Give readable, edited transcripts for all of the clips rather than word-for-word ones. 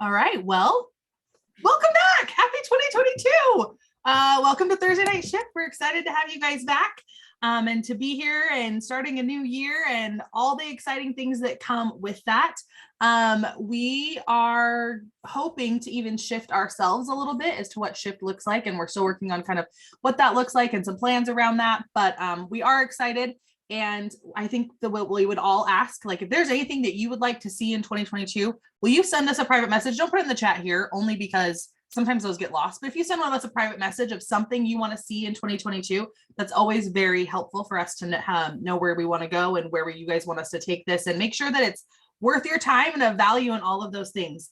All right. Well, welcome back. Happy 2022. Welcome to Thursday Night Shift. We're excited to have you guys back and to be here and starting a new year and all the exciting things that come with that. We are hoping to even shift ourselves a little bit as to what shift looks like. And we're still working on kind of what that looks like and some plans around that. But we are excited. And I think what we would all ask, like, if there's anything that you would like to see in 2022, will you send us a private message? Don't put it in the chat here, only because sometimes those get lost. But if you send one of us a private message of something you want to see in 2022, that's always very helpful for us to know where we want to go and where you guys want us to take this, and make sure that it's worth your time and of value and all of those things.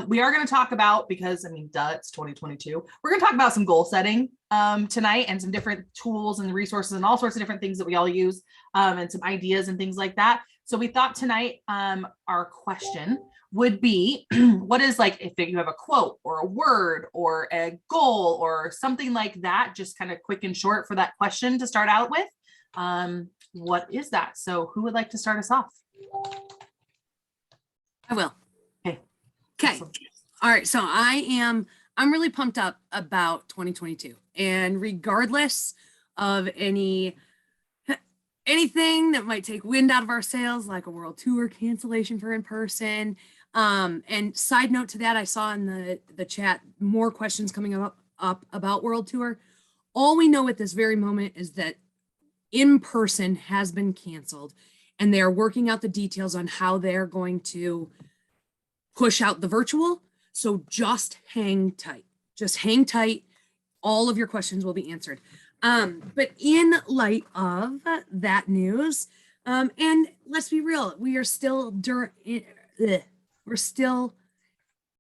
We are going to talk about, because it's 2022. We're going to talk about some goal setting tonight and some different tools and resources and all sorts of different things that we all use and some ideas and things like that. So we thought tonight our question would be, what is, like, if you have a quote or a word or a goal or something like that, just kind of quick and short for that question to start out with. What is that? So who would like to start us off? I will. Okay. Awesome. All right. So I'm really pumped up about 2022, and regardless of anything that might take wind out of our sails, like a world tour cancellation for in person. And side note to that, I saw in the chat more questions coming up about world tour. All we know at this very moment is that in person has been canceled, and they are working out the details on how they're going to push out the virtual. So just hang tight. Just hang tight. All of your questions will be answered. But in light of that news, and let's be real, we're still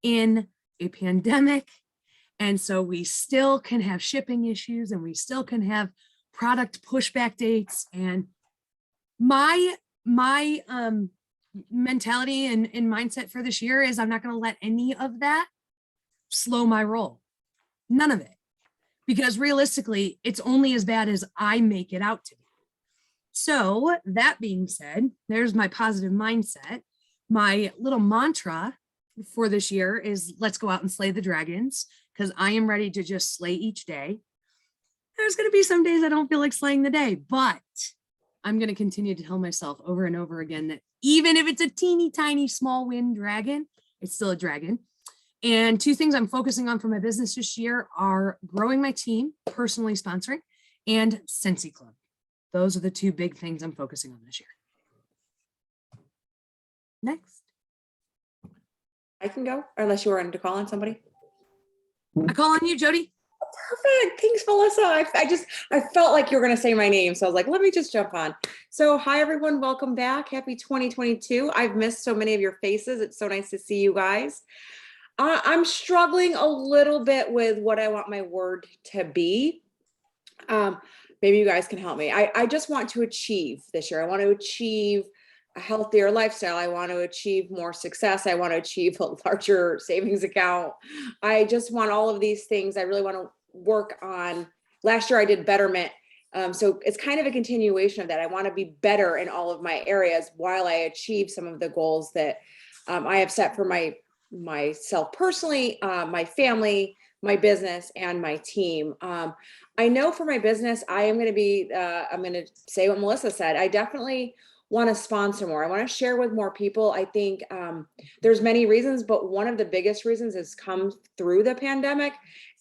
in a pandemic. And so we still can have shipping issues, and we still can have product pushback dates. And my mentality and mindset for this year is I'm not going to let any of that slow my roll. None of it. Because realistically, it's only as bad as I make it out to be. So that being said, there's my positive mindset. My little mantra for this year is let's go out and slay the dragons, because I am ready to just slay each day. There's going to be some days I don't feel like slaying the day, but I'm going to continue to tell myself over and over again that even if it's a teeny tiny small wind dragon, it's still a dragon. And two things I'm focusing on for my business this year are growing my team, personally sponsoring, and Scentsy Club. Those are the two big things I'm focusing on this year. Next. I can go, unless you wanted to call on somebody. I call on you, Jody. Perfect. Thanks, Melissa. I felt like you were going to say my name. So I was like, let me just jump on. So hi, everyone. Welcome back. Happy 2022. I've missed so many of your faces. It's so nice to see you guys. I'm struggling a little bit with what I want my word to be. Maybe you guys can help me. I just want to achieve this year. I want to achieve a healthier lifestyle. I want to achieve more success. I want to achieve a larger savings account. I just want all of these things. I really want to work on. Last year I did betterment. So it's kind of a continuation of that. I want to be better in all of my areas while I achieve some of the goals that I have set for myself personally, my family, my business, and my team. I know for my business, I'm going to say what Melissa said. I definitely want to sponsor more. I want to share with more people. I think there's many reasons, but one of the biggest reasons has come through the pandemic.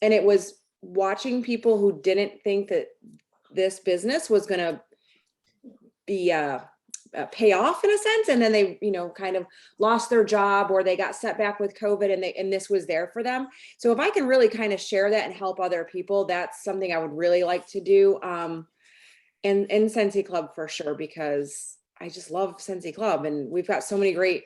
And it was watching people who didn't think that this business was going to be pay off in a sense. And then they, kind of lost their job, or they got set back with COVID, and this was there for them. So if I can really kind of share that and help other people, that's something I would really like to do. And Scentsy Club for sure, because I just love Scentsy Club, and we've got so many great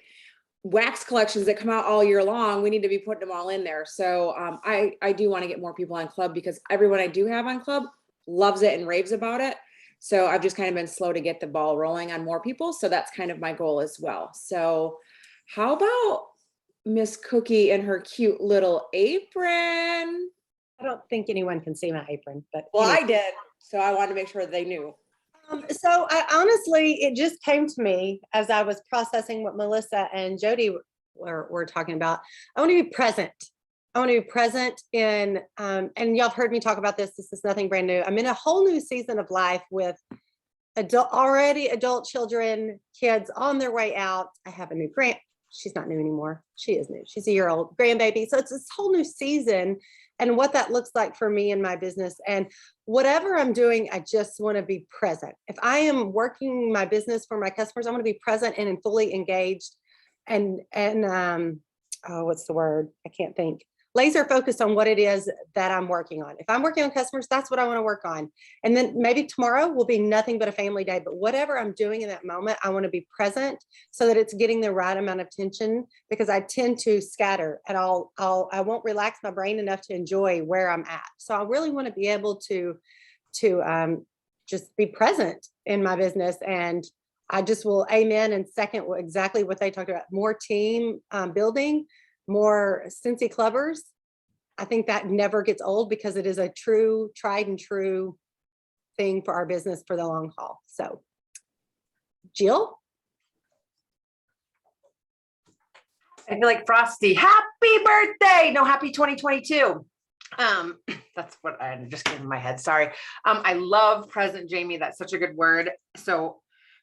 wax collections that come out all year long. We need to be putting them all in there. So I do want to get more people on Club, because everyone I do have on Club loves it and raves about it. So I've just kind of been slow to get the ball rolling on more people. So that's kind of my goal as well. So how about Miss Cookie and her cute little apron? I don't think anyone can see my apron, but well, I did. So I wanted to make sure they knew. So I honestly, it just came to me as I was processing what Melissa and Jody we're talking about. I want to be present. I want to be present in, and y'all have heard me talk about this. This is nothing brand new. I'm in a whole new season of life with already adult children, kids on their way out. I have a new she's not new anymore. She is new. She's a year old grandbaby. So it's this whole new season and what that looks like for me in my business. And whatever I'm doing, I just want to be present. If I am working my business for my customers, I want to be present and fully engaged and oh, what's the word? I can't think. Laser focused on what it is that I'm working on. If I'm working on customers, that's what I want to work on. And then maybe tomorrow will be nothing but a family day, but whatever I'm doing in that moment, I want to be present so that it's getting the right amount of attention, because I tend to scatter and I won't relax my brain enough to enjoy where I'm at. So I really want to be able to just be present in my business. And I just will amen and second exactly what they talked about. More team building, more Scentsy clubbers. I think that never gets old because it is a true, tried and true thing for our business for the long haul. So, Jill? I feel like Frosty. Happy birthday! No, happy 2022. That's what I just came in my head. Sorry. I love present, Jamie. That's such a good word. So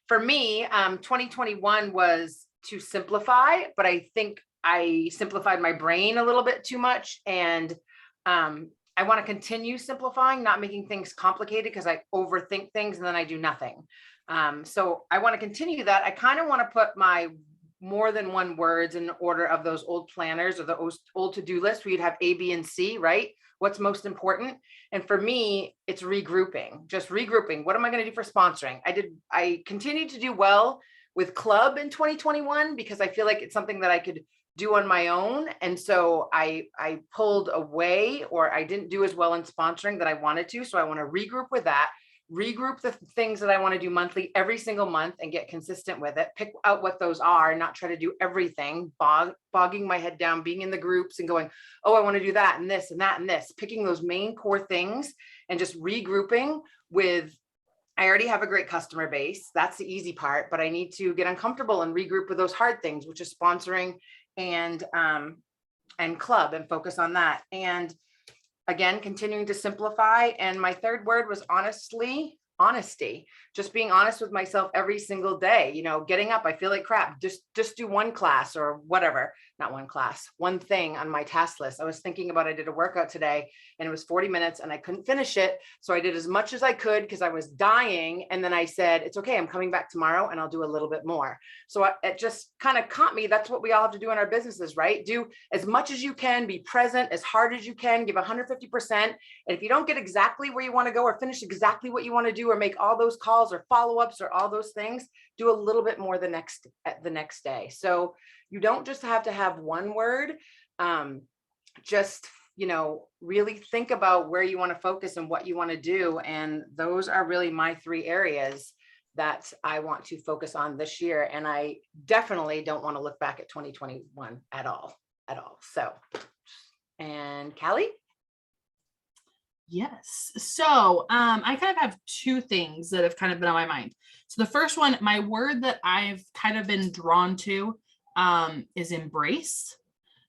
for me, 2021 was to simplify, but I think I simplified my brain a little bit too much. And I want to continue simplifying, not making things complicated because I overthink things and then I do nothing. So I want to continue that. I kind of want to put my more than one words in order of those old planners or the old to-do list where you'd have A, B, and C, right? What's most important? And for me, it's regrouping, just regrouping. What am I going to do for sponsoring? I continued to do well with club in 2021 because I feel like it's something that I could do on my own. And so I pulled away, or I didn't do as well in sponsoring that I wanted to. So I want to regroup with that, regroup the things that I want to do monthly every single month and get consistent with it, pick out what those are, not try to do everything, bogging my head down, being in the groups and going, oh, I want to do that and this and that and this, picking those main core things and just regrouping with, I already have a great customer base. That's the easy part, but I need to get uncomfortable and regroup with those hard things, which is sponsoring and club, and focus on that. And again, continuing to simplify. And my third word was honesty, just being honest with myself every single day, getting up, I feel like crap, just do one class or whatever, not one class, one thing on my task list. I was thinking about, I did a workout today and it was 40 minutes and I couldn't finish it. So I did as much as I could because I was dying. And then I said, it's okay, I'm coming back tomorrow and I'll do a little bit more. So it just kind of caught me. That's what we all have to do in our businesses, right? Do as much as you can, be present as hard as you can, give 150%. And if you don't get exactly where you want to go or finish exactly what you want to do or make all those calls or follow-ups or all those things, do a little bit more the next day. So you don't just have to have one word, just, really think about where you want to focus and what you want to do. And those are really my 3 areas that I want to focus on this year. And I definitely don't want to look back at 2021 at all. So, and Callie? Yes. So I kind of have 2 things that have kind of been on my mind. So the first one, my word that I've kind of been drawn to is embrace.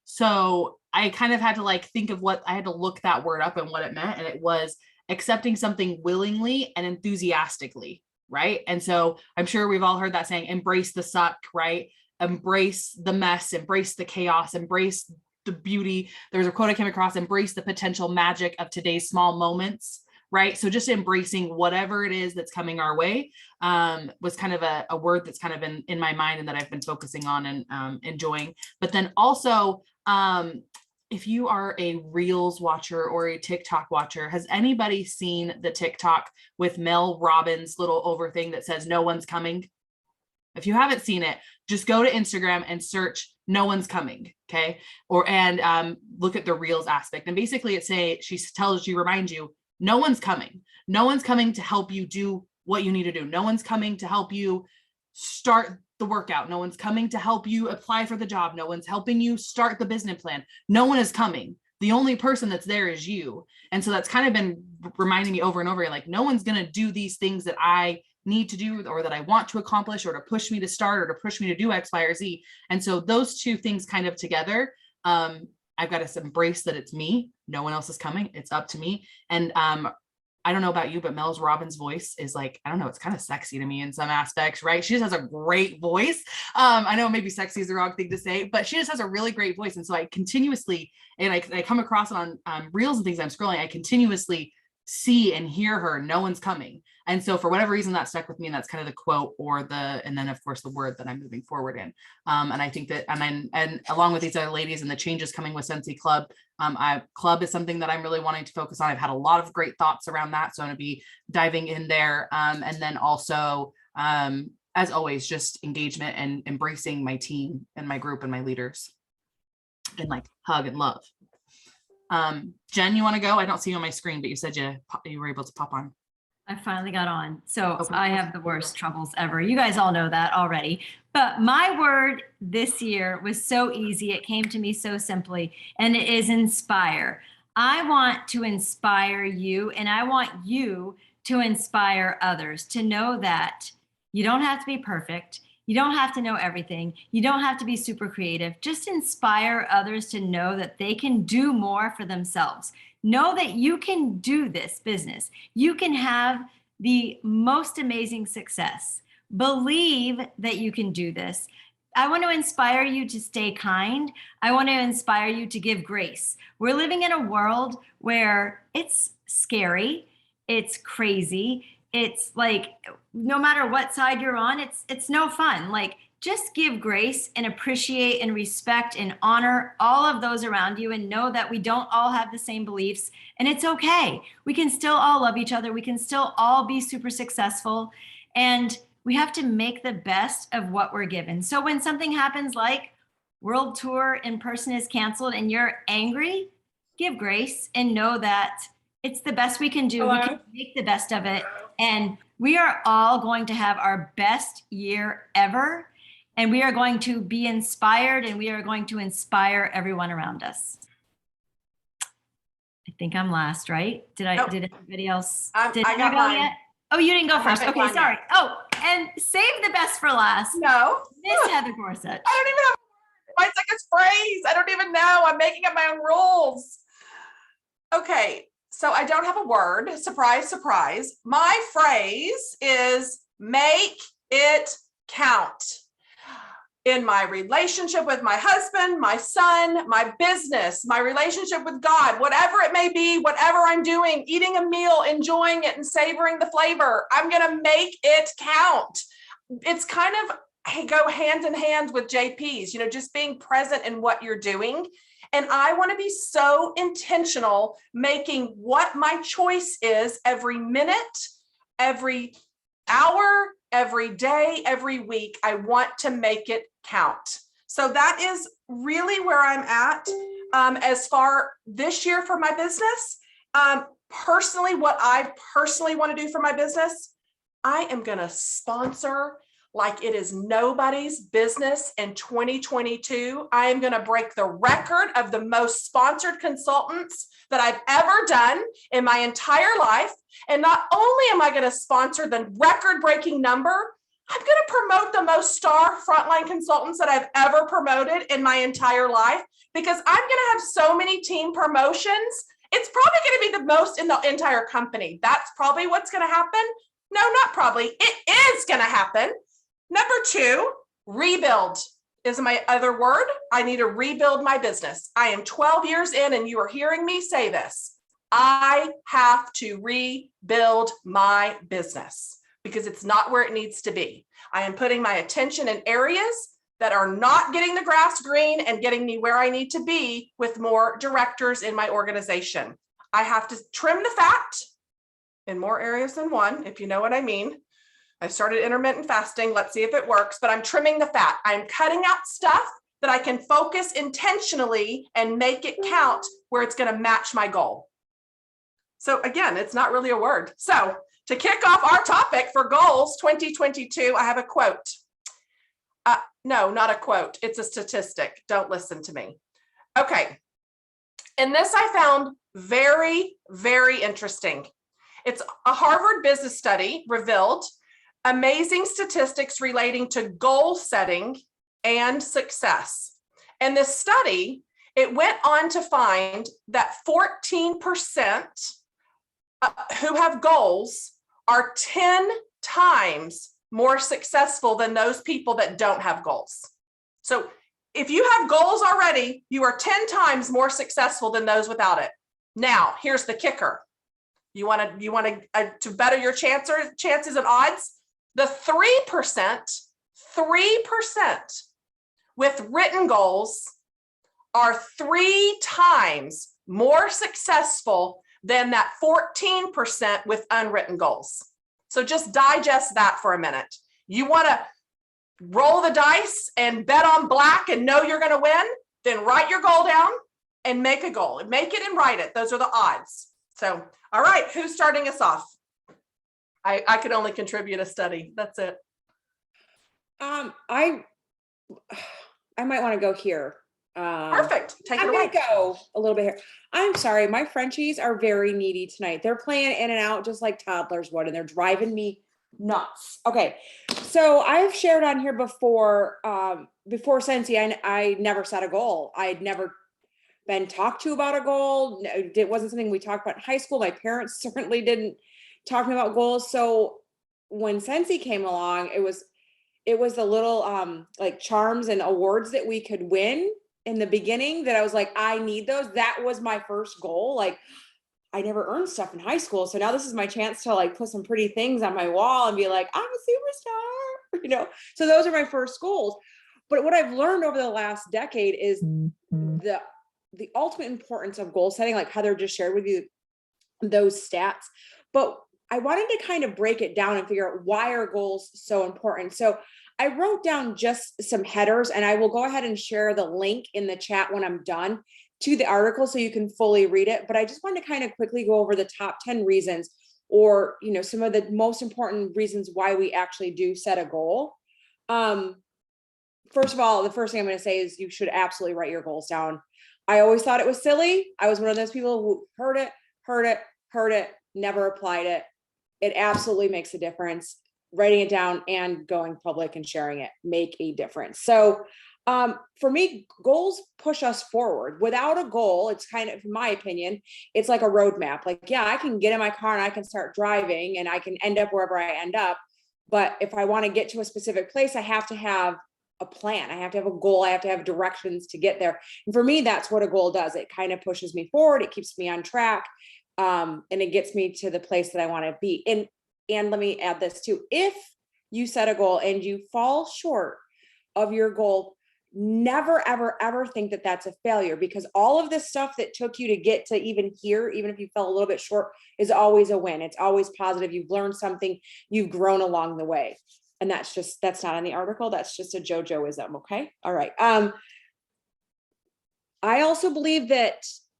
So I kind of had to think of what I had to look that word up and what it meant. And it was accepting something willingly and enthusiastically. Right. And so I'm sure we've all heard that saying, embrace the suck, right? Embrace the mess, embrace the chaos, embrace the beauty. There's a quote I came across, embrace the potential magic of today's small moments, right? So just embracing whatever it is that's coming our way was kind of a word that's kind of in my mind and that I've been focusing on and enjoying. But then also, if you are a Reels watcher or a TikTok watcher, has anybody seen the TikTok with Mel Robbins' little over thing that says, no one's coming? If you haven't seen it, just go to Instagram and search no one's coming. Okay. And look at the Reels aspect. And basically she reminds you, no one's coming. No one's coming to help you do what you need to do. No one's coming to help you start the workout. No one's coming to help you apply for the job. No one's helping you start the business plan. No one is coming. The only person that's there is you. And so that's kind of been reminding me over and over again, no one's going to do these things that I need to do or that I want to accomplish or to push me to start or to push me to do X, Y, or Z. And so those two things kind of together, I've got to embrace that it's me. No one else is coming. It's up to me. And I don't know about you, but Mel's Robbins' voice is like, I don't know, it's kind of sexy to me in some aspects, right? She just has a great voice. I know maybe sexy is the wrong thing to say, but she just has a really great voice. And so I continuously, and I come across it on reels and things I'm scrolling, I continuously see and hear her, no one's coming. And so for whatever reason that stuck with me, and that's kind of the quote or and then of course the word that I'm moving forward in. And I think that, and along with these other ladies and the changes coming with Scentsy Club, Club is something that I'm really wanting to focus on. I've had a lot of great thoughts around that. So I'm gonna be diving in there. And then also, as always, just engagement and embracing my team and my group and my leaders and like hug and love. Jen, you want to go? I don't see you on my screen, but you said you were able to pop on. I finally got on. So Okay. I have the worst troubles ever. You guys all know that already. But my word this year was so easy. It came to me so simply, and it is inspire. I want to inspire you, and I want you to inspire others to know that you don't have to be perfect. You don't have to know everything. You don't have to be super creative. Just inspire others to know that they can do more for themselves. Know that you can do this business. You can have the most amazing success. Believe that you can do this. I want to inspire you to stay kind. I want to inspire you to give grace. We're living in a world where it's scary, it's crazy. It's like, no matter what side you're on, it's no fun. Like, just give grace and appreciate and respect and honor all of those around you, and know that we don't all have the same beliefs, and it's okay. We can still all love each other. We can still all be super successful, and we have to make the best of what we're given. So when something happens like World Tour in person is canceled and you're angry, give grace and know that it's the best we can do. Hello? We can make the best of it. And we are all going to have our best year ever. And we are going to be inspired, and we are going to inspire everyone around us. I think I'm last, right? Did everybody else? Did I got go mine. yet? Oh, you didn't go I first. haven't Okay, gone sorry. yet. Oh, and save the best for last. No, Miss Heather Gorsuch. I don't even have mine's like a phrase. I don't even know. I'm making up my own rules. Okay, so I don't have a word. Surprise, surprise. My phrase is make it count. In my relationship with my husband, my son, my business, my relationship with God, whatever it may be, whatever I'm doing, eating a meal, enjoying it and savoring the flavor, I'm going to make it count. It's kind of go hand in hand with JP's, just being present in what you're doing. And I want to be so intentional making what my choice is every minute, every hour, every day, every week. I want to make it count. So that is really where I'm at as far this year for my business. Personally, what I personally want to do for my business, I am going to sponsor like it is nobody's business in 2022. I am going to break the record of the most sponsored consultants that I've ever done in my entire life. And not only am I going to sponsor the record-breaking number, I'm going to promote the most star frontline consultants that I've ever promoted in my entire life, because I'm going to have so many team promotions. It's probably going to be the most in the entire company. That's probably what's going to happen. No, not probably. It is going to happen. Number 2, rebuild is my other word. I need to rebuild my business. I am 12 years in, and you are hearing me say this. I have to rebuild my business because it's not where it needs to be. I am putting my attention in areas that are not getting the grass green and getting me where I need to be with more directors in my organization. I have to trim the fat in more areas than one, if you know what I mean. I started intermittent fasting. Let's see if it works, but I'm trimming the fat. I'm cutting out stuff that I can focus intentionally and make it count where it's going to match my goal. So again, it's not really a word. So to kick off our topic for goals 2022, I have a quote. No, not a quote. It's a statistic. Don't listen to me. Okay. And this I found very, very interesting. It's a Harvard business study revealed amazing statistics relating to goal setting and success. And this study, it went on to find that 14% who have goals are 10 times more successful than those people that don't have goals. So if you have goals already, you are 10 times more successful than those without it. Now, here's the kicker. You want to better your chances and odds? The 3% with written goals are 3 times more successful than that 14% with unwritten goals. So just digest that for a minute. You want to roll the dice and bet on black and know you're going to win? Then write your goal down and make a goal. Make it and write it. Those are the odds. So, all right, who's starting us off? I could only contribute a study. That's it. I might want to go here. Perfect. Take it I'm away. gonna go a little bit here. I'm sorry, my Frenchies are very needy tonight. They're playing in and out just like toddlers would, and they're driving me nuts. Okay, so I've shared on here before, before Scentsy, I never set a goal. I had never been talked to about a goal. It wasn't something we talked about in high school. My parents certainly didn't talk to me about goals. So when Scentsy came along, it was the little like charms and awards that we could win in the beginning that I was like, I need those. That was my first goal. Like, I never earned stuff in high school. So now this is my chance to like put some pretty things on my wall and be like, I'm a superstar, you know? So those are my first goals. But what I've learned over the last decade is the ultimate importance of goal setting, like Heather just shared with you those stats. But I wanted to kind of break it down and figure out why are goals so important. So I wrote down just some headers, and I will go ahead and share the link in the chat when I'm done to the article so you can fully read it. But I just wanted to kind of quickly go over the top 10 reasons, or, you know, some of the most important reasons why we actually do set a goal. First of all, the first thing I'm going to say is you should absolutely write your goals down. I always thought it was silly. I was one of those people who heard it, never applied it. It absolutely makes a difference. Writing it down and going public and sharing it make a difference. So for me, goals push us forward. Without a goal, it's kind of, in my opinion, it's like a roadmap. Like, yeah, I can get in my car and I can start driving and I can end up wherever I end up. But if I want to get to a specific place, I have to have a plan. I have to have a goal. I have to have directions to get there. And for me, that's what a goal does. It kind of pushes me forward. It keeps me on track. And it gets me to the place that I want to be. And let me add this too. If you set a goal and you fall short of your goal, never, ever, ever think that that's a failure, because all of this stuff that took you to get to even here, even if you fell a little bit short, is always a win. It's always positive. You've learned something, you've grown along the way. And that's not in the article. That's just a JoJoism. Okay. All right. I also believe that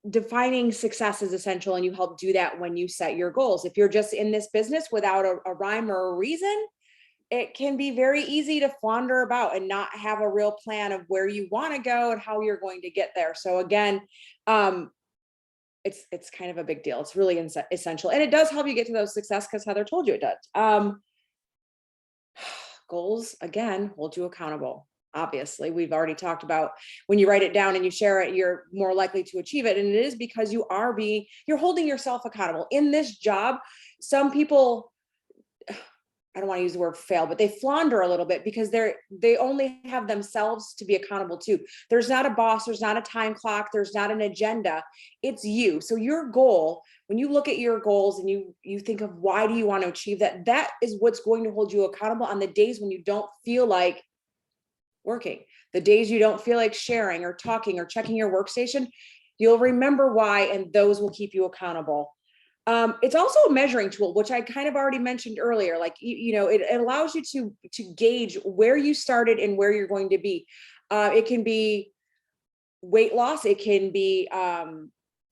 defining success is essential, and you help do that when you set your goals. If you're just in this business without a rhyme or a reason, it can be very easy to flounder about and not have a real plan of where you want to go and how you're going to get there. So again, it's kind of a big deal. It's really essential, and it does help you get to those success, because Heather told you it does. Goals, again, hold you accountable. Obviously, we've already talked about when you write it down and you share it, you're more likely to achieve it. And it is because you're holding yourself accountable. In this job, some people, I don't want to use the word fail, but they flounder a little bit because they only have themselves to be accountable to. There's not a boss, there's not a time clock, there's not an agenda. It's you. So your goal, when you look at your goals and you think of why do you want to achieve that, that is what's going to hold you accountable on the days when you don't feel like working, the days you don't feel like sharing or talking or checking your workstation. You'll remember why, and those will keep you accountable. It's also a measuring tool, which I kind of already mentioned earlier. Like, it allows you to gauge where you started and where you're going to be. It can be weight loss. It can be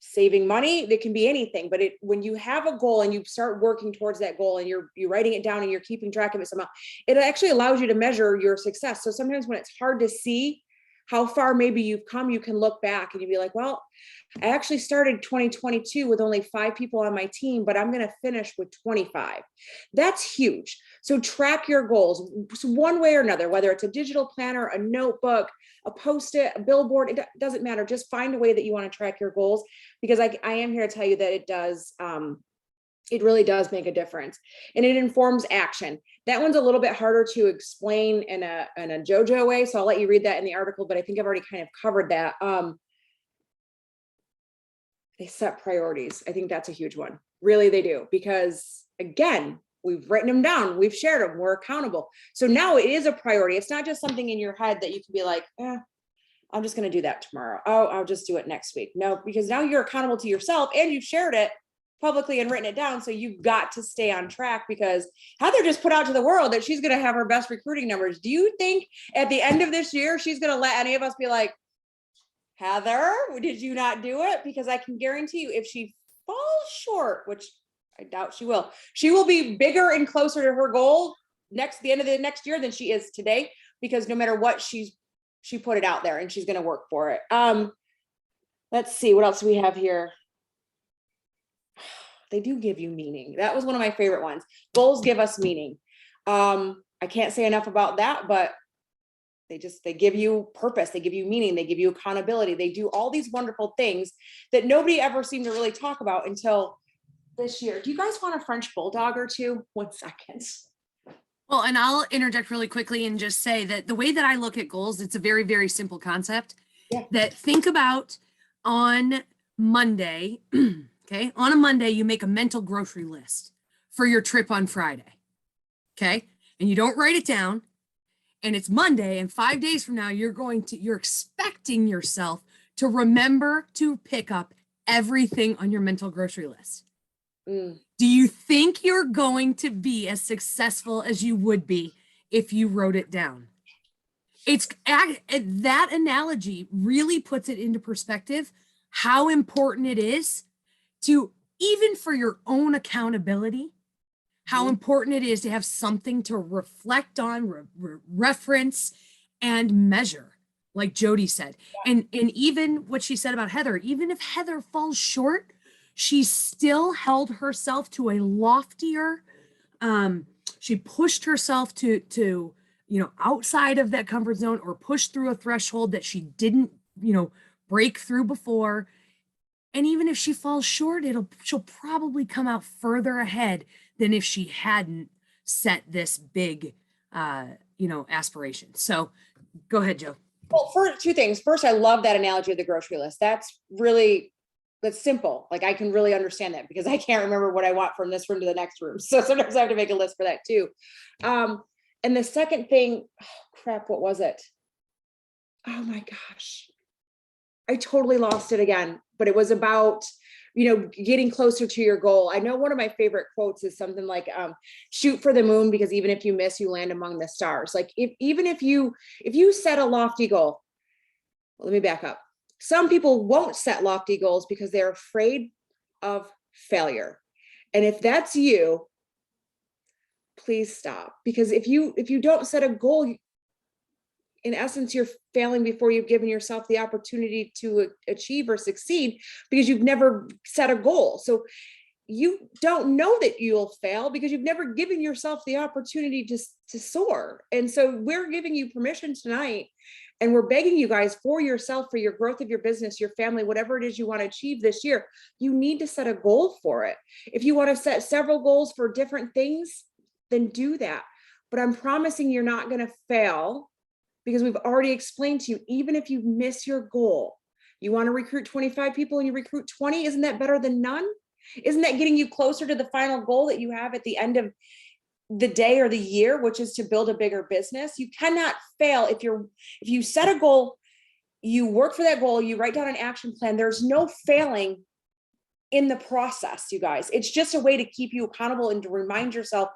saving money. It can be anything. But when you have a goal and you start working towards that goal and you're writing it down and you're keeping track of it somehow, it actually allows you to measure your success. So sometimes when it's hard to see how far maybe you've come, you can look back and you'd be like, well, I actually started 2022 with only 5 people on my team, but I'm going to finish with 25. That's huge. So track your goals one way or another, whether it's a digital planner, a notebook, a post-it, a billboard, it doesn't matter. Just find a way that you want to track your goals, because I am here to tell you that it does, it really does make a difference, and it informs action. That one's a little bit harder to explain in a JoJo way, so I'll let you read that in the article, but I think I've already kind of covered that. They set priorities. I think that's a huge one. Really, they do, because again, we've written them down, we've shared them, we're accountable. So now it is a priority. It's not just something in your head that you can be like, I'm just going to do that tomorrow. Oh, I'll just do it next week. No, because now you're accountable to yourself and you've shared it publicly and written it down. So you've got to stay on track, because Heather just put out to the world that she's going to have her best recruiting numbers. Do you think at the end of this year, she's going to let any of us be like, Heather, did you not do it? Because I can guarantee you, if she falls short, which I doubt she will be bigger and closer to her goal the end of the next year than she is today, because no matter what, she put it out there and she's going to work for it. Let's see, what else do we have here? They do give you meaning. That was one of my favorite ones. Goals give us meaning. I can't say enough about that, but they give you purpose, they give you meaning, they give you accountability. They do all these wonderful things that nobody ever seemed to really talk about until this year. Do you guys want a French bulldog or two? 1 second. Well, and I'll interject really quickly and just say that the way that I look at goals, it's a very, very simple concept. Yeah. That think about on Monday, okay? On a Monday, you make a mental grocery list for your trip on Friday, okay? And you don't write it down, and it's Monday, and 5 days from now, you're expecting yourself to remember to pick up everything on your mental grocery list. Do you think you're going to be as successful as you would be if you wrote it down? That analogy really puts it into perspective how important it is to, even for your own accountability, how important it is to have something to reflect on, reference, and measure, like Jody said. And even what she said about Heather, even if Heather falls short, she still held herself to a loftier, she pushed herself to outside of that comfort zone, or pushed through a threshold that she didn't, break through before. And even if she falls short, she'll probably come out further ahead than if she hadn't set this big, aspiration. So go ahead, Joe. Well, for two things. First, I love that analogy of the grocery list. That's simple. Like, I can really understand that, because I can't remember what I want from this room to the next room. So sometimes I have to make a list for that too. And the second thing, what was it? Oh my gosh. I totally lost it again, but it was about, getting closer to your goal. I know one of my favorite quotes is something like, shoot for the moon, because even if you miss, you land among the stars. Like, if you set a lofty goal, let me back up. Some people won't set lofty goals because they're afraid of failure. And if that's you, please stop. Because if you don't set a goal, in essence, you're failing before you've given yourself the opportunity to achieve or succeed, because you've never set a goal. So you don't know that you'll fail because you've never given yourself the opportunity to soar. And so we're giving you permission tonight, and we're begging you guys, for yourself, for your growth of your business, your family, whatever it is you want to achieve this year, you need to set a goal for it. If you want to set several goals for different things, then do that. But I'm promising you're not going to fail, because we've already explained to you, even if you miss your goal, you want to recruit 25 people and you recruit 20, isn't that better than none? Isn't that getting you closer to the final goal that you have at the end of the day or the year, which is to build a bigger business? You cannot fail. If you set a goal, you work for that goal, you write down an action plan, there's no failing in the process, you guys. It's just a way to keep you accountable and to remind yourself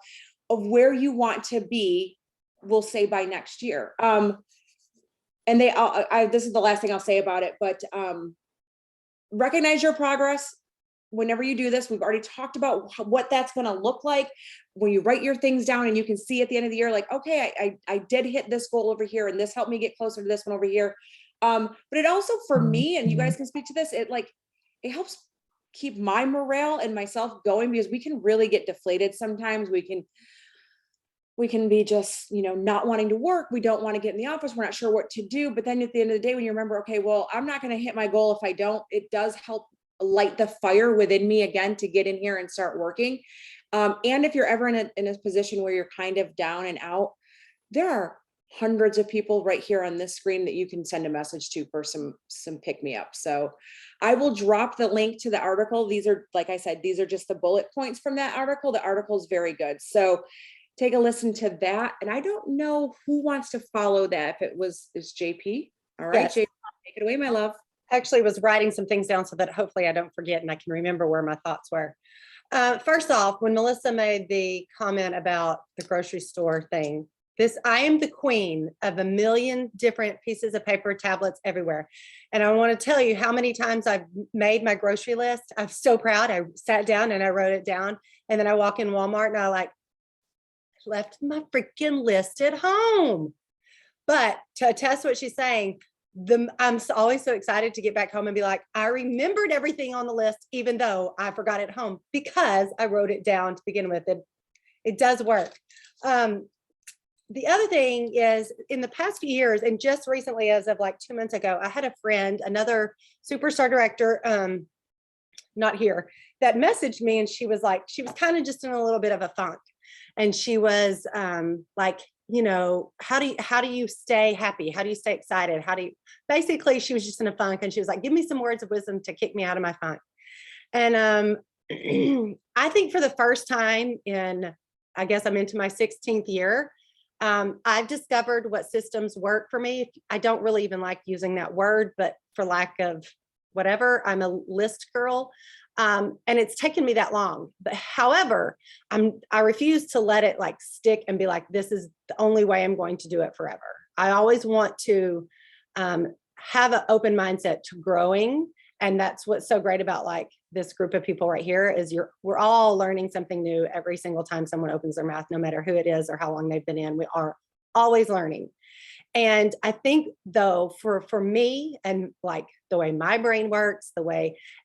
of where you want to be, we'll say, by next year. And this is the last thing I'll say about it, but recognize your progress. Whenever you do this, we've already talked about what that's going to look like when you write your things down, and you can see at the end of the year, like, okay, I did hit this goal over here, and this helped me get closer to this one over here. But it also, for me, and you guys can speak to this, it helps keep my morale and myself going, because we can really get deflated sometimes. We can we can be just, not wanting to work. We don't want to get in the office. We're not sure what to do. But then at the end of the day, when you remember, okay, well, I'm not going to hit my goal if I don't, it does help light the fire within me again to get in here and start working. And if you're ever in a position where you're kind of down and out, there are hundreds of people right here on this screen that you can send a message to for some pick me up. So I will drop the link to the article. These are, like I said, these are just the bullet points from that article. The article is very good. So take a listen to that. And I don't know who wants to follow that. If it is JP. All right, Yes. JP, take it away, my love. Actually was writing some things down so that hopefully I don't forget and I can remember where my thoughts were. First off, when Melissa made the comment about the grocery store thing, I am the queen of a million different pieces of paper, tablets everywhere. And I want to tell you how many times I've made my grocery list. I'm so proud. I sat down and I wrote it down. And then I walk in Walmart and I left my freaking list at home. But to attest what she's saying, I'm always so excited to get back home and be like, I remembered everything on the list, even though I forgot it at home because I wrote it down to begin with. It does work. The other thing is in the past few years, and just recently, as of 2 months ago, I had a friend, another superstar director, not here, that messaged me, and she was kind of just in a little bit of a funk. And she was how do you stay happy? How do you stay excited? Basically she was just in a funk, and she was like, give me some words of wisdom to kick me out of my funk. And I think for the first time I guess I'm into my 16th year, I've discovered what systems work for me. I don't really even like using that word, but for lack of whatever, I'm a list girl. And it's taken me that long, but however, I refuse to let it stick and be like, this is the only way I'm going to do it forever. I always want to have an open mindset to growing. And that's what's so great about this group of people right here is we're all learning something new every single time someone opens their mouth, no matter who it is or how long they've been in. We are always learning. And I think though, for me and the way my brain works,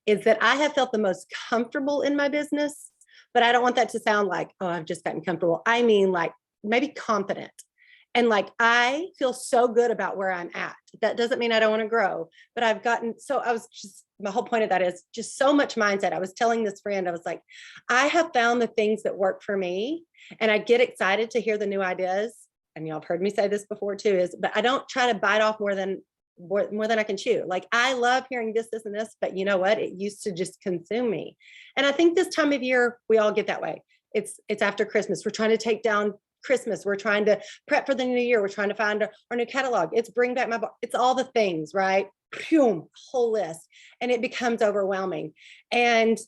is that I have felt the most comfortable in my business, but I don't want that to sound like, oh, I've just gotten comfortable. I mean, maybe confident. And I feel so good about where I'm at. That doesn't mean I don't want to grow, but my whole point of that is just so much mindset. I was telling this friend, I was like, I have found the things that work for me, and I get excited to hear the new ideas. And y'all have heard me say this before too, but I don't try to bite off more than I can chew. I love hearing this, and this, but you know what? It used to just consume me. And I think this time of year, we all get that way. It's after Christmas. We're trying to take down Christmas. We're trying to prep for the new year. We're trying to find our new catalog. It's bring back my bar. It's all the things, right? Whole list. And it becomes overwhelming. And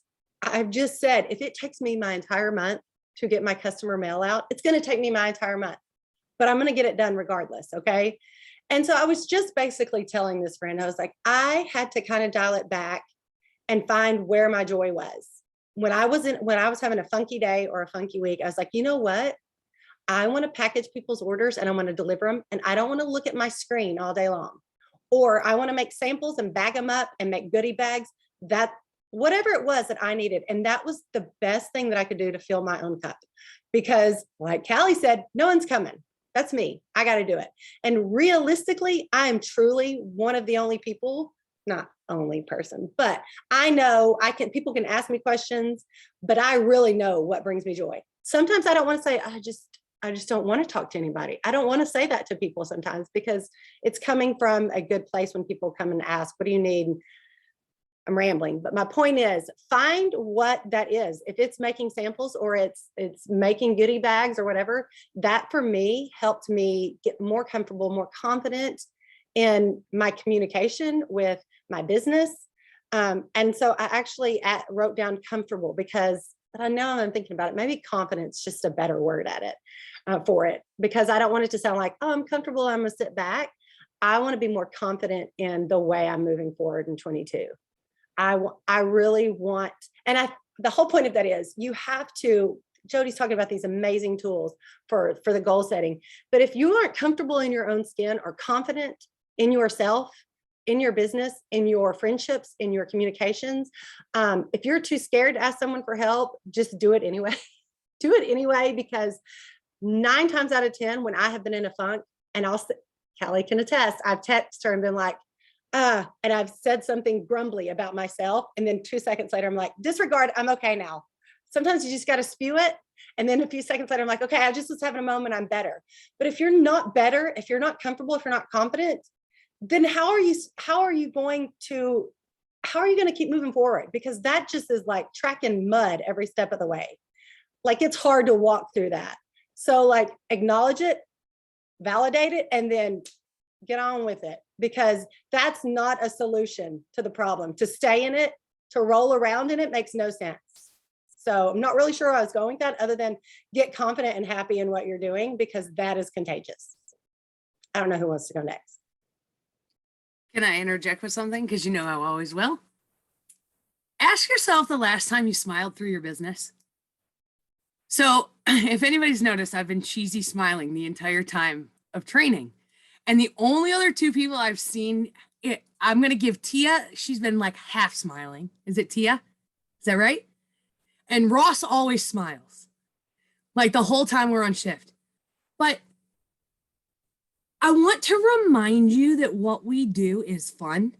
I've just said, if it takes me my entire month to get my customer mail out, it's going to take me my entire month, but I'm going to get it done regardless. Okay. And so I was just basically telling this friend, I was like, I had to kind of dial it back and find where my joy was. When I was having a funky day or a funky week, I was like, you know what? I want to package people's orders and I want to deliver them. And I don't want to look at my screen all day long. Or I want to make samples and bag them up and make goodie bags. Whatever it was that I needed. And that was the best thing that I could do to fill my own cup. Because like Callie said, no one's coming. That's me. I got to do it. And realistically, I am truly one of the only people, not only person, but I know people can ask me questions, but I really know what brings me joy. Sometimes I don't want to say, I just don't want to talk to anybody. I don't want to say that to people sometimes because it's coming from a good place when people come and ask, what do you need? I'm rambling, but my point is find what that is. If it's making samples or it's making goodie bags or whatever, that for me helped me get more comfortable, more confident in my communication with my business. And so I actually wrote down comfortable because, but I know I'm thinking about it. Maybe confidence is just a better word at it for it, because I don't want it to sound like, oh, I'm comfortable, I'm gonna sit back. I want to be more confident in the way I'm moving forward in 22. I really want, and the whole point of that is you have to, Jody's talking about these amazing tools for the goal setting, but if you aren't comfortable in your own skin or confident in yourself, in your business, in your friendships, in your communications, if you're too scared to ask someone for help, just do it anyway. Do it anyway, because 9 times out of 10, when I have been in a funk, and Kelly can attest, I've texted her and been like, and I've said something grumbly about myself. And then 2 seconds later, I'm like, disregard, I'm okay now. Sometimes you just got to spew it. And then a few seconds later, I'm like, okay, I just was having a moment, I'm better. But if you're not better, if you're not comfortable, if you're not confident, then how are you going to keep moving forward? Because that just is like tracking mud every step of the way. Like, it's hard to walk through that. So like, acknowledge it, validate it, and then get on with it, because that's not a solution to the problem. To stay in it, to roll around in it, makes no sense. So I'm not really sure where I was going with that, other than get confident and happy in what you're doing, because that is contagious. I don't know who wants to go next. Can I interject with something? Because you know I always will. Ask yourself the last time you smiled through your business. So if anybody's noticed, I've been cheesy smiling the entire time of training. And the only other 2 people I've seen, I'm going to give Tia, she's been like half smiling. Is it Tia? Is that right? And Ross always smiles, like the whole time we're on shift. But I want to remind you that what we do is fun.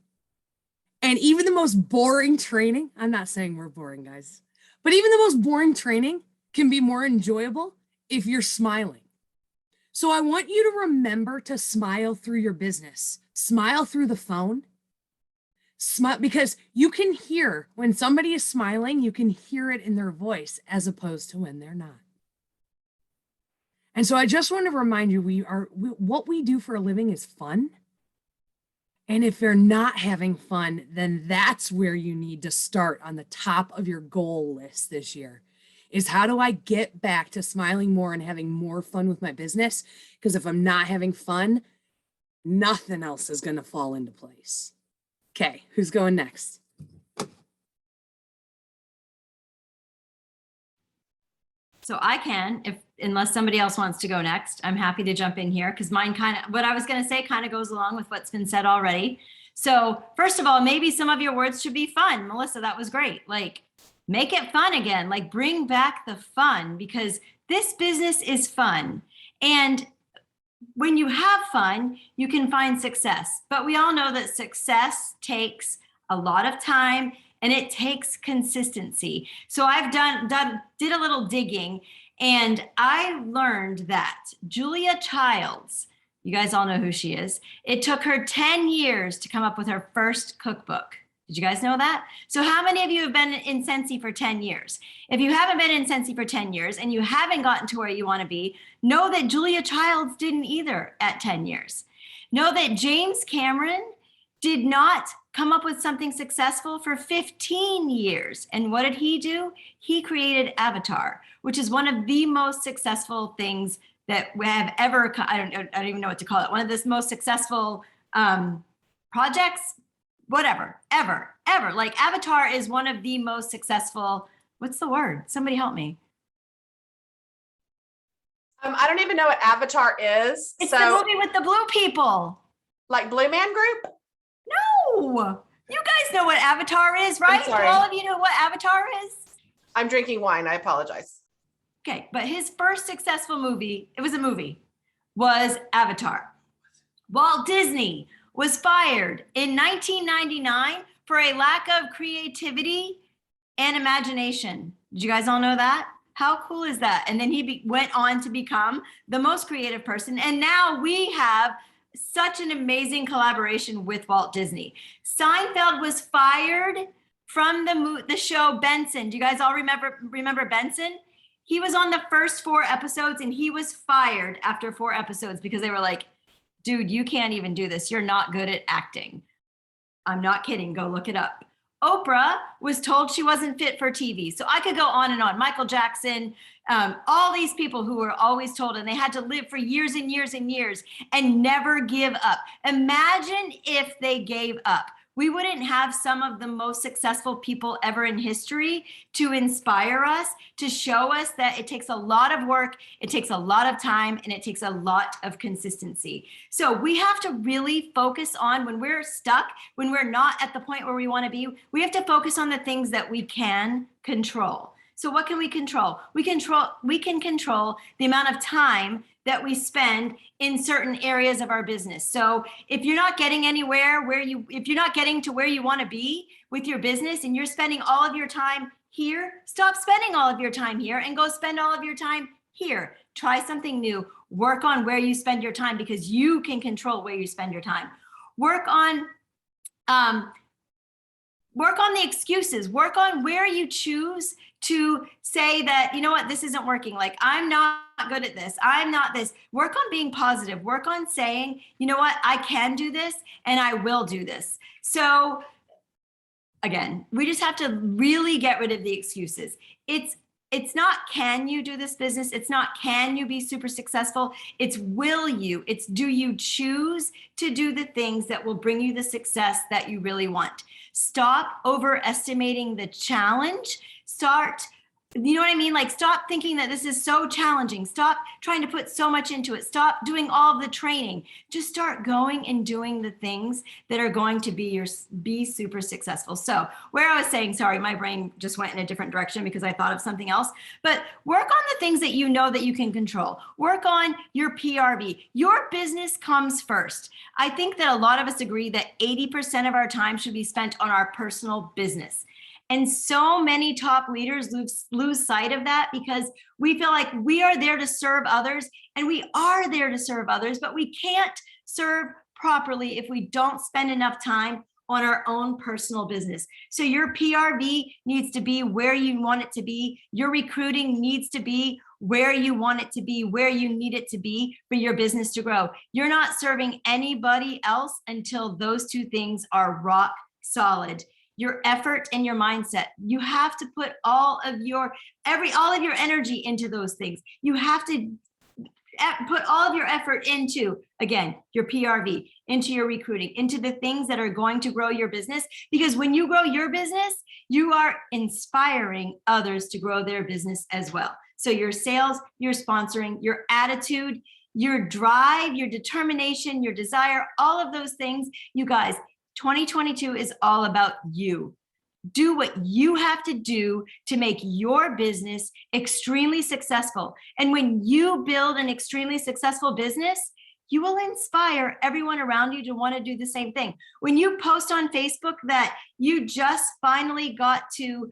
And even the most boring training, I'm not saying we're boring, guys, but even the most boring training can be more enjoyable if you're smiling. So I want you to remember to smile through your business, smile through the phone. Smile, because you can hear when somebody is smiling, you can hear it in their voice as opposed to when they're not. And so I just want to remind you, what we do for a living is fun. And if you're not having fun, then that's where you need to start on the top of your goal list this year, is how do I get back to smiling more and having more fun with my business? Because if I'm not having fun, nothing else is going to fall into place. Okay, who's going next? So I can, unless somebody else wants to go next, I'm happy to jump in here, because mine what I was going to say kind of goes along with what's been said already. So first of all, maybe some of your words should be fun. Melissa, that was great. Like, make it fun again, like bring back the fun, because this business is fun. And when you have fun, you can find success. But we all know that success takes a lot of time and it takes consistency. So I've did a little digging, and I learned that Julia Childs, you guys all know who she is, it took her 10 years to come up with her first cookbook. Did you guys know that? So how many of you have been in Scentsy for 10 years? If you haven't been in Scentsy for 10 years and you haven't gotten to where you want to be, know that Julia Childs didn't either at 10 years. Know that James Cameron did not come up with something successful for 15 years. And what did he do? He created Avatar, which is one of the most successful things that we have ever, I don't even know what to call it. One of the most successful projects, whatever, ever. Like, Avatar is one of the most successful, what's the word? Somebody help me. I don't even know what Avatar is. It's the movie with the blue people. Like Blue Man Group? No, you guys know what Avatar is, right? Do sorry. all of you know what Avatar is? I'm drinking wine. I apologize. Okay, but his first successful movie, it was a movie, was Avatar. Walt Disney was fired in 1999 for a lack of creativity and imagination. Did you guys all know that? How cool is that? And then he went on to become the most creative person. And now we have such an amazing collaboration with Walt Disney. Seinfeld was fired from the show Benson. Do you guys all remember Benson? He was on the first 4 episodes and he was fired after 4 episodes because they were like, dude, you can't even do this. You're not good at acting. I'm not kidding. Go look it up. Oprah was told she wasn't fit for TV. So I could go on and on. Michael Jackson, all these people who were always told, and they had to live for years and years and years and never give up. Imagine if they gave up. We wouldn't have some of the most successful people ever in history to inspire us, to show us that it takes a lot of work, it takes a lot of time, and it takes a lot of consistency. So we have to really focus on, when we're stuck, when we're not at the point where we want to be, we have to focus on the things that we can control. So what can we control? We can control the amount of time that we spend in certain areas of our business. So if you're not getting anywhere if you're not getting to where you want to be with your business and you're spending all of your time here, stop spending all of your time here and go spend all of your time here. Try something new. Work on where you spend your time because you can control where you spend your time. Work on the excuses. Work on where you choose to say that, you know what, this isn't working. Like, I'm not good at this. I'm not this. Work on being positive. Work on saying, you know what, I can do this and I will do this. So again, we just have to really get rid of the excuses. It's not, can you do this business? It's not, can you be super successful? It's, will you? It's, do you choose to do the things that will bring you the success that you really want? Stop overestimating the challenge. You know what I mean? Like, stop thinking that this is so challenging. Stop trying to put so much into it. Stop doing all of the training. Just start going and doing the things that are going to be super successful. So where I was saying, sorry, my brain just went in a different direction because I thought of something else, but work on the things that you know that you can control. Work on your PRV. Your business comes first. I think that a lot of us agree that 80% of our time should be spent on our personal business. And so many top leaders lose sight of that because we feel like we are there to serve others, and we are there to serve others, but we can't serve properly if we don't spend enough time on our own personal business. So your PRV needs to be where you want it to be. Your recruiting needs to be where you want it to be, where you need it to be for your business to grow. You're not serving anybody else until those two things are rock solid. Your effort and your mindset. You have to put all of your energy into those things. You have to put all of your effort into, again, your PRV, into your recruiting, into the things that are going to grow your business. Because when you grow your business, you are inspiring others to grow their business as well. So your sales, your sponsoring, your attitude, your drive, your determination, your desire, all of those things, you guys, 2022 is all about you. Do what you have to do to make your business extremely successful. And when you build an extremely successful business, you will inspire everyone around you to want to do the same thing. When you post on Facebook that you just finally got to,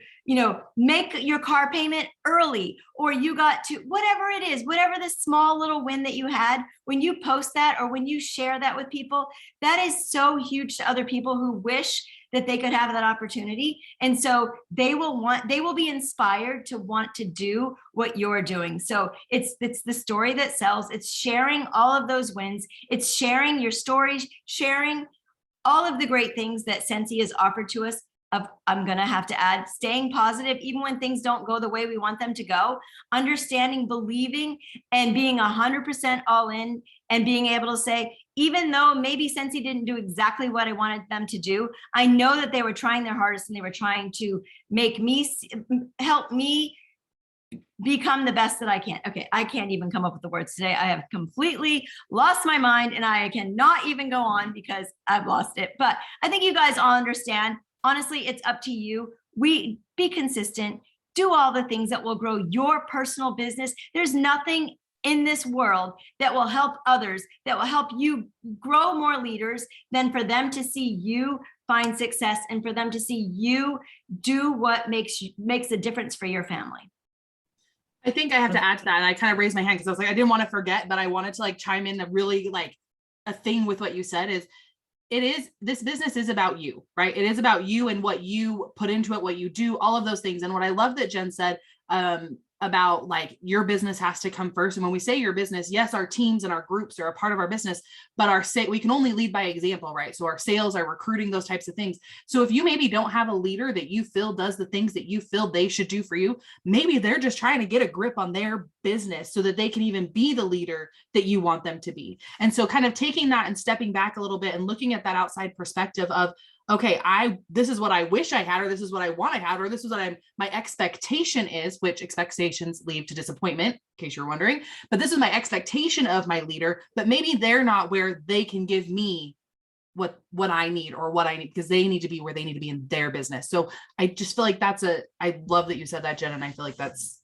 make your car payment early, or you got to, whatever it is, whatever the small little win that you had, when you post that or when you share that with people, that is so huge to other people who wish that they could have that opportunity. And so they will be inspired to want to do what you're doing. So it's the story that sells. It's sharing all of those wins. It's sharing your stories, sharing all of the great things that Scentsy has offered to us. I'm going to have to add, staying positive, even when things don't go the way we want them to go, understanding, believing, and being 100% all in, and being able to say, even though maybe Scentsy didn't do exactly what I wanted them to do, I know that they were trying their hardest and they were trying to help me become the best that I can. Okay, I can't even come up with the words today. I have completely lost my mind and I cannot even go on because I've lost it. But I think you guys all understand. Honestly, it's up to you. Be consistent, do all the things that will grow your personal business. There's nothing in this world that will help others, that will help you grow more leaders than for them to see you find success and for them to see you do what makes a difference for your family. I think I have to add to that. And I kind of raised my hand because I was like, I didn't want to forget, but I wanted to chime in. Really a thing with what you said is, this business is about you, right? It is about you and what you put into it, what you do, all of those things. And what I love that Jen said about your business has to come first. And when we say your business, yes, our teams and our groups are a part of our business, but we can only lead by example, right? So our sales, our recruiting, those types of things. So if you maybe don't have a leader that you feel does the things that you feel they should do for you, maybe they're just trying to get a grip on their business so that they can even be the leader that you want them to be. And so kind of taking that and stepping back a little bit and looking at that outside perspective of, okay, this is what I wish I had, or this is what I want to have, or this is what my expectation is, which expectations lead to disappointment, in case you're wondering, but this is my expectation of my leader, but maybe they're not where they can give me what I need or what I need, because they need to be where they need to be in their business. So I just feel like I love that you said that, Jen. And I feel like that's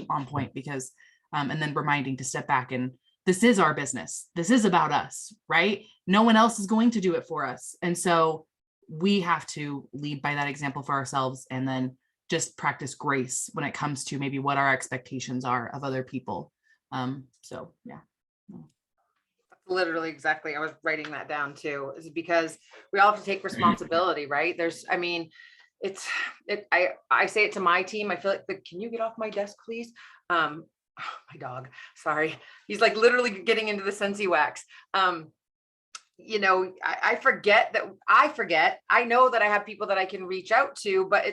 on point because, and then reminding to step back and this is our business. This is about us, right? No one else is going to do it for us. And so we have to lead by that example for ourselves and then just practice grace when it comes to maybe what our expectations are of other people. So yeah. Literally exactly. I was writing that down too, is because we all have to take responsibility, right? I say it to my team. I feel like, can you get off my desk, please? My dog, sorry. He's like literally getting into the Scentsy wax. I forget. I know that I have people that I can reach out to, but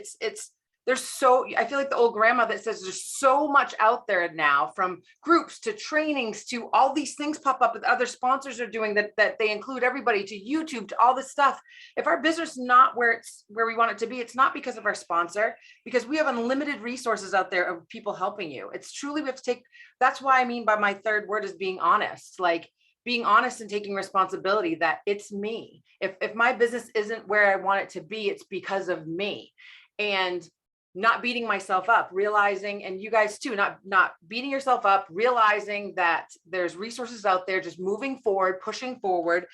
I feel like the old grandma that says there's so much out there now, from groups to trainings to all these things pop up that other sponsors are doing that they include everybody, to YouTube, to all this stuff. If our business is not where we want it to be, it's not because of our sponsor, because we have unlimited resources out there of people helping you. It's truly, we have to take, that's why I mean by my third word is being honest, like being honest and taking responsibility that it's me. If my business isn't where I want it to be, it's because of me. And not beating myself up, realizing, and you guys too, not beating yourself up, realizing that there's resources out there, just moving forward, pushing forward.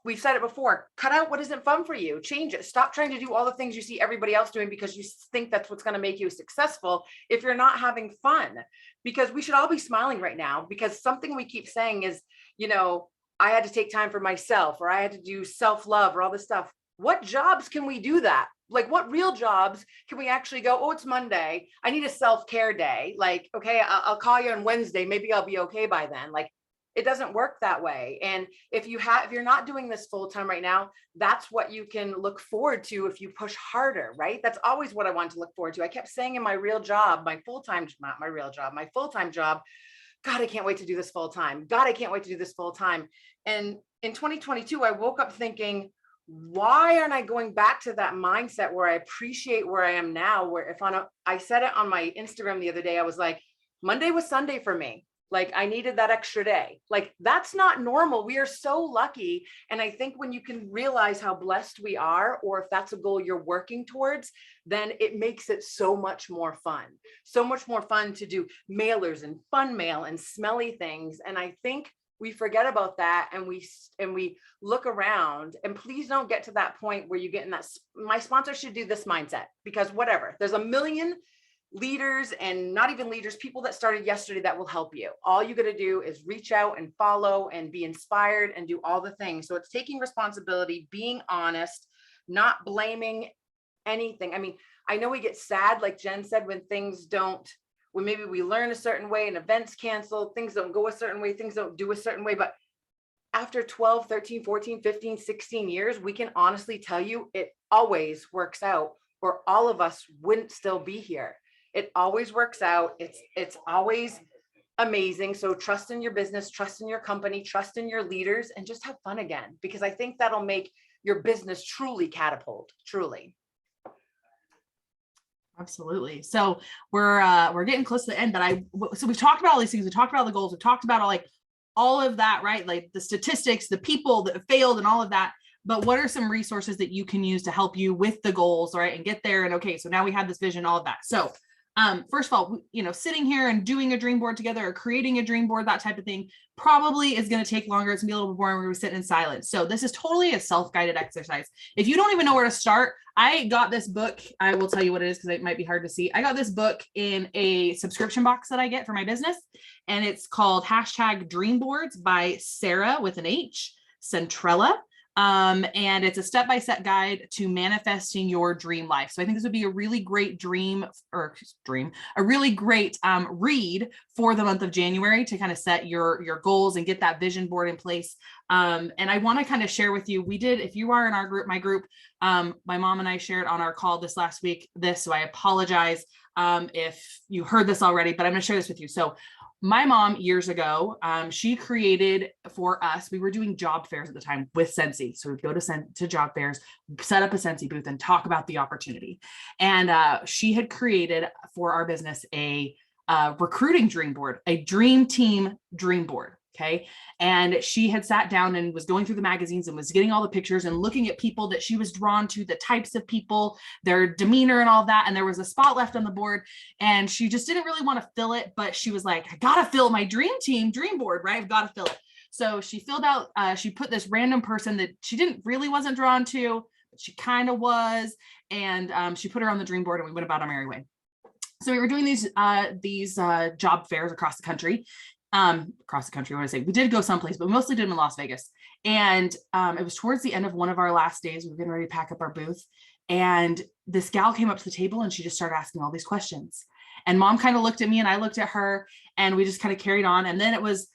We've said it before, cut out what isn't fun for you, change it. Stop trying to do all the things you see everybody else doing because you think that's what's going to make you successful if you're not having fun. Because we should all be smiling right now, because something we keep saying is, I had to take time for myself, or I had to do self-love, or all this stuff. What jobs can we do that? Like, what real jobs can we actually go, oh, it's Monday, I need a self-care day. Like, okay, I'll call you on Wednesday. Maybe I'll be okay by then. Like, it doesn't work that way. And if you're not doing this full time right now, that's what you can look forward to if you push harder, right? That's always what I want to look forward to. I kept saying in my real job, my full-time, not my real job, my full-time job, God, I can't wait to do this full time. God, I can't wait to do this full time. And in 2022, I woke up thinking, why aren't I going back to that mindset where I appreciate where I am now? Where I said it on my Instagram the other day, I was like, Monday was Sunday for me. Like, I needed that extra day. Like, that's not normal. We are so lucky. And I think when you can realize how blessed we are, or if that's a goal you're working towards, then it makes it so much more fun. So much more fun to do mailers and fun mail and smelly things. And I think we forget about that, and we look around. And please don't get to that point where you get in that, my sponsor should do this mindset, because whatever, there's a million leaders, and not even leaders, people that started yesterday that will help you. All you got to do is reach out and follow and be inspired and do all the things. So it's taking responsibility, being honest, not blaming anything. I mean, I know we get sad, like Jen said, when things don't, when maybe we learn a certain way and events cancel, things don't go a certain way, things don't do a certain way. But after 12, 13, 14, 15, 16 years, we can honestly tell you it always works out, or all of us wouldn't still be here. It always works out. It's always amazing. So trust in your business, trust in your company, trust in your leaders, and just have fun again, because I think that'll make your business truly catapult, truly. Absolutely. So we're getting close to the end, but so we've talked about all these things. We talked about the goals. We've talked about all of that, right? Like the statistics, the people that failed and all of that. But what are some resources that you can use to help you with the goals, right? And get there. And okay, so now we have this vision, all of that. So first of all, sitting here and doing a dream board together, or creating a dream board, that type of thing, probably is going to take longer. It's gonna be a little bit boring. We're going to sit in silence. So this is totally a self-guided exercise. If you don't even know where to start, I got this book. I will tell you what it is, because it might be hard to see. I got this book in a subscription box that I get for my business, and it's called #Dream Boards by Sarah with an H, Centrella. And it's a step-by-step guide to manifesting your dream life. So I think this would be a really great a really great read for the month of January to kind of set your goals and get that vision board in place. And I want to kind of share with you, if you are in our group, my group, my mom and I shared on our call this last week, so I apologize if you heard this already, but I'm going to share this with you. So my mom, years ago, she created for us, we were doing job fairs at the time with Scentsy. So we'd go to job fairs, set up a Scentsy booth, and talk about the opportunity. And she had created for our business a recruiting dream board, a dream team dream board. Okay. And she had sat down and was going through the magazines and was getting all the pictures and looking at people that she was drawn to, the types of people, their demeanor and all that. And there was a spot left on the board and she just didn't really want to fill it, but she was like, I gotta fill my dream board, right? I've got to fill it. So she filled out, she put this random person that she wasn't drawn to, but she kind of was. And she put her on the dream board and we went about our merry way. So we were doing these job fairs across the country. We did go someplace, but we mostly did them in Las Vegas. And it was towards the end of one of our last days. We were getting ready to pack up our booth. And this gal came up to the table and she just started asking all these questions. And mom kind of looked at me and I looked at her and we just kind of carried on. And then it was,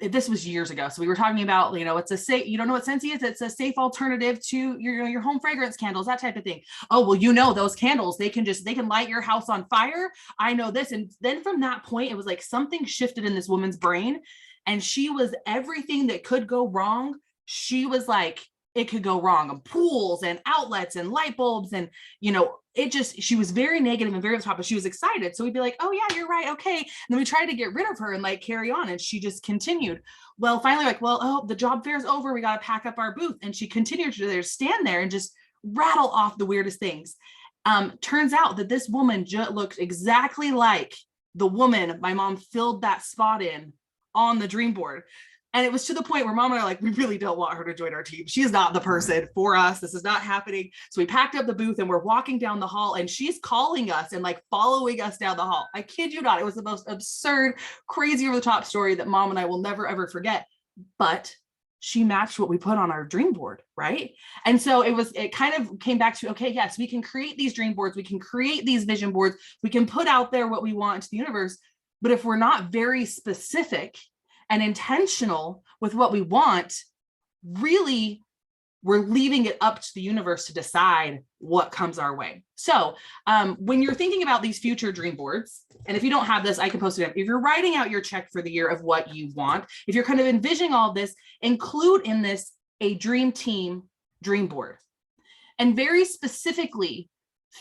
this was years ago. So we were talking about, it's a safe, you don't know what Scentsy is. It's a safe alternative to your home fragrance candles, that type of thing. Oh, well, those candles, they can light your house on fire. I know this. And then from that point, it was like something shifted in this woman's brain and she was everything that could go wrong. She was like, it could go wrong, and pools and outlets and light bulbs. And, she was very negative and very on top, but she was excited. So we'd be like, oh yeah, you're right. Okay. And then we tried to get rid of her and like carry on. And she just continued. Well, finally the job fair's over. We got to pack up our booth. And she continued to stand there and just rattle off the weirdest things. Turns out that this woman looked exactly like the woman my mom filled that spot in on the dream board. And it was to the point where mom and I were like, we really don't want her to join our team. She is not the person for us. This is not happening. So we packed up the booth and we're walking down the hall and she's calling us and like following us down the hall. I kid you not. It was the most absurd, crazy over the top story that mom and I will never, ever forget. But she matched what we put on our dream board, right? And so it kind of came back to, okay, yes, we can create these dream boards. We can create these vision boards. We can put out there what we want into the universe. But if we're not very specific and intentional with what we want, really, we're leaving it up to the universe to decide what comes our way. So when you're thinking about these future dream boards, and if you don't have this, I can post it up. If you're writing out your check for the year of what you want, if you're kind of envisioning all this, include in this a dream team dream board. And very specifically,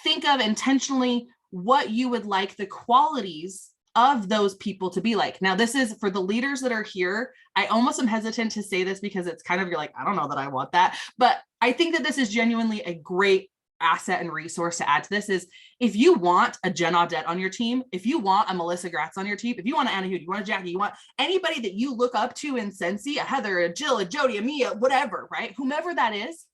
think of intentionally what you would like the qualities of those people to be like. Now, this is for the leaders that are here. I almost am hesitant to say this because it's kind of, you're like, I don't know that I want that. But I think that this is genuinely a great asset and resource to add to this is if you want a Jen Audette on your team, if you want a Melissa Gratz on your team, if you want an Anna Hood, you want a Jackie, you want anybody that you look up to in Scentsy, a Heather, a Jill, a Jody, a Mia, whatever, right? Whomever that is,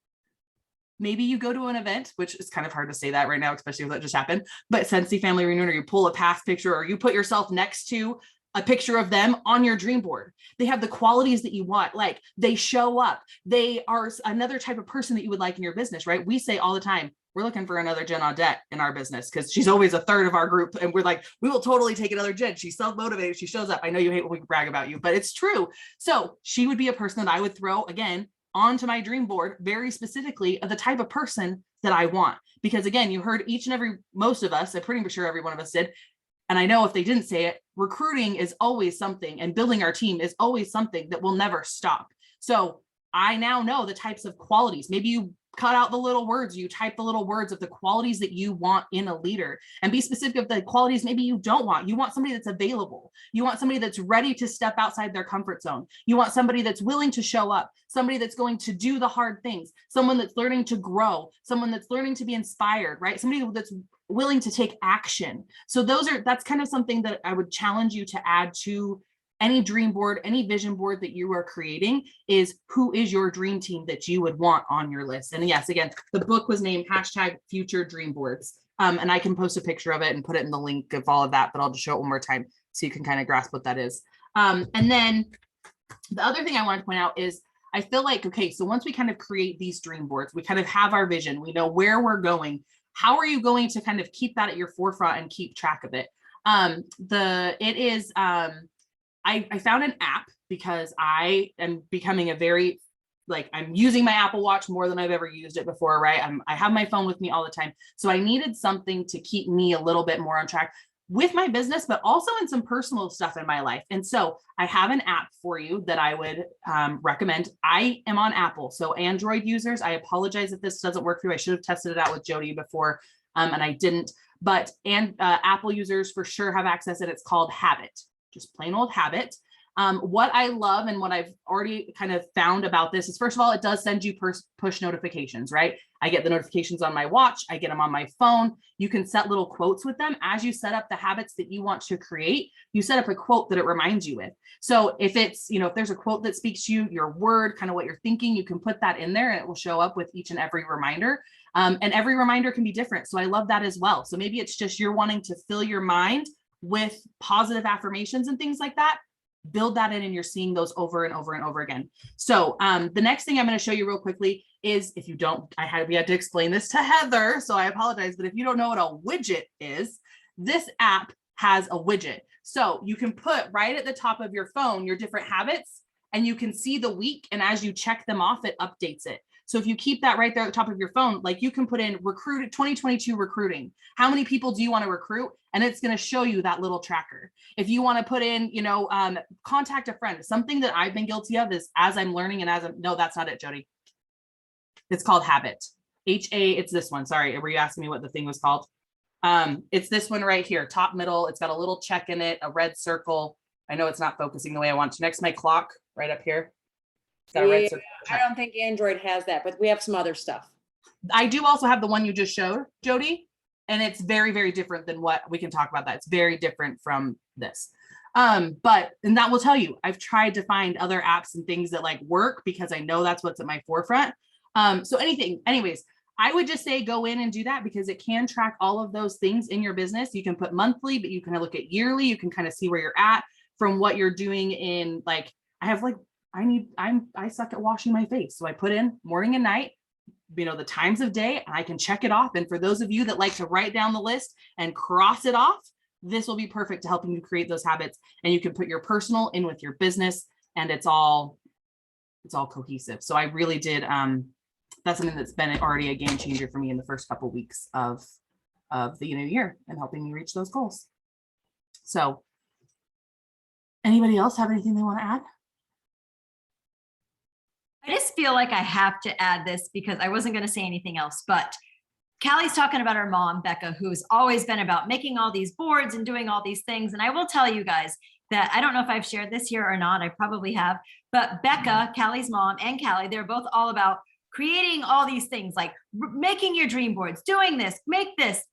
maybe you go to an event, which is kind of hard to say that right now, especially with what just happened, but Scentsy family reunion, or you pull a past picture or you put yourself next to a picture of them on your dream board. They have the qualities that you want. Like they show up. They are another type of person that you would like in your business, right? We say all the time, we're looking for another Jen Audette in our business because she's always a third of our group. And we're like, we will totally take another Jen. She's self-motivated. She shows up. I know you hate when we brag about you, but it's true. So she would be a person that I would throw again onto my dream board, very specifically of the type of person that I want. Because again, you heard most of us, I'm pretty sure every one of us did. And I know if they didn't say it, recruiting is always something and building our team is always something that will never stop. So I now know the types of qualities. Maybe you cut out the little words, you type the little words of the qualities that you want in a leader and be specific of the qualities maybe you don't want. You want somebody that's available. You want somebody that's ready to step outside their comfort zone. You want somebody that's willing to show up, somebody that's going to do the hard things, someone that's learning to grow, someone that's learning to be inspired, right? Somebody that's willing to take action. So that's kind of something that I would challenge you to add to any dream board, any vision board that you are creating is who is your dream team that you would want on your list. And yes, again, the book was named #Future Dream Boards. And I can post a picture of it and put it in the link of all of that, but I'll just show it one more time so you can kind of grasp what that is. And then the other thing I wanted to point out is I feel like, okay, so once we kind of create these dream boards, we kind of have our vision, we know where we're going. How are you going to kind of keep that at your forefront and keep track of it? I found an app because I am becoming I'm using my Apple Watch more than I've ever used it before, right? I have my phone with me all the time. So I needed something to keep me a little bit more on track with my business, but also in some personal stuff in my life. And so I have an app for you that I would recommend. I am on Apple. So Android users, I apologize if this doesn't work for you. I should have tested it out with Jody before and I didn't. But Apple users for sure have access, and it's called Habit. Just plain old Habit. What I love and what I've already kind of found about this is, first of all, it does send you push notifications, right? I get the notifications on my watch. I get them on my phone. You can set little quotes with them. As you set up the habits that you want to create, you set up a quote that it reminds you with. So if it's, if there's a quote that speaks to you, your word, kind of what you're thinking, you can put that in there and it will show up with each and every reminder. And every reminder can be different. So I love that as well. So maybe it's just you're wanting to fill your mind with positive affirmations and things like that. Build that in and you're seeing those over and over and over again. So the next thing I'm going to show you real quickly is, if you don't, we had to explain this to Heather, so I apologize, but if you don't know what a widget is, this app has a widget. So you can put right at the top of your phone your different habits, and you can see the week, and as you check them off, it updates it. So if you keep that right there at the top of your phone, like you can put in 2022 recruiting. How many people do you want to recruit? And it's going to show you that little tracker. If you want to put in, contact a friend, something that I've been guilty of is, as I'm learning and no, that's not it, Jody. It's called Habit. It's this one. Sorry. Were you asking me what the thing was called? It's this one right here, top middle. It's got a little check in it, a red circle. I know it's not focusing the way I want to. Next to my clock right up here. It's got a red circle. I don't think Android has that, but we have some other stuff. I do also have the one you just showed, Jody, and it's very, very different than what we can talk about. That it's very different from this. And that will tell you, I've tried to find other apps and things that like work because I know that's what's at my forefront. Anyways, I would just say go in and do that because it can track all of those things in your business. You can put monthly, but you can look at yearly. You can kind of see where you're at from what you're doing in I suck at washing my face. So I put in morning and night, the times of day, and I can check it off. And for those of you that like to write down the list and cross it off, this will be perfect to helping you create those habits. And you can put your personal in with your business, and it's all cohesive. So I really did. That's something that's been already a game changer for me in the first couple of weeks of the new year and helping me reach those goals. So anybody else have anything they want to add? I just feel like I have to add this because I wasn't going to say anything else, but Callie's talking about her mom, Becca, who's always been about making all these boards and doing all these things. And I will tell you guys that I don't know if I've shared this here or not. I probably have, but Becca, Callie's mom, and Callie, they're both all about creating all these things, like making your dream boards, doing this, make this,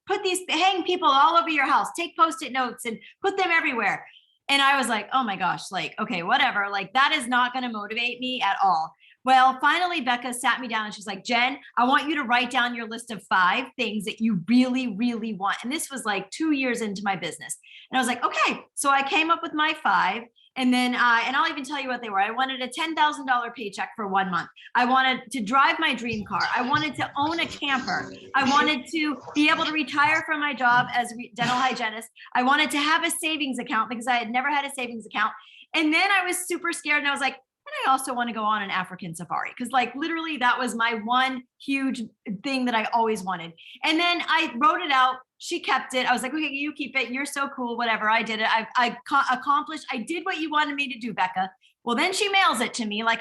hang people all over your house, take Post-it notes and put them everywhere. And I was like, oh my gosh, okay, whatever. That is not going to motivate me at all. Well, finally, Becca sat me down and she's like, Jen, I want you to write down your list of 5 things that you really, really want. And this was 2 years into my business. And I was like, okay. So I came up with my 5. And then, and I'll even tell you what they were. I wanted a $10,000 paycheck for 1 month. I wanted to drive my dream car. I wanted to own a camper. I wanted to be able to retire from my job as a dental hygienist. I wanted to have a savings account because I had never had a savings account. And then I was super scared and I was like, and I also want to go on an African safari because literally that was my one huge thing that I always wanted. And then I wrote it out. She kept it. I was like, okay, you keep it. You're so cool. Whatever. I did it. I accomplished. I did what you wanted me to do, Becca. Well, then she mails it to me like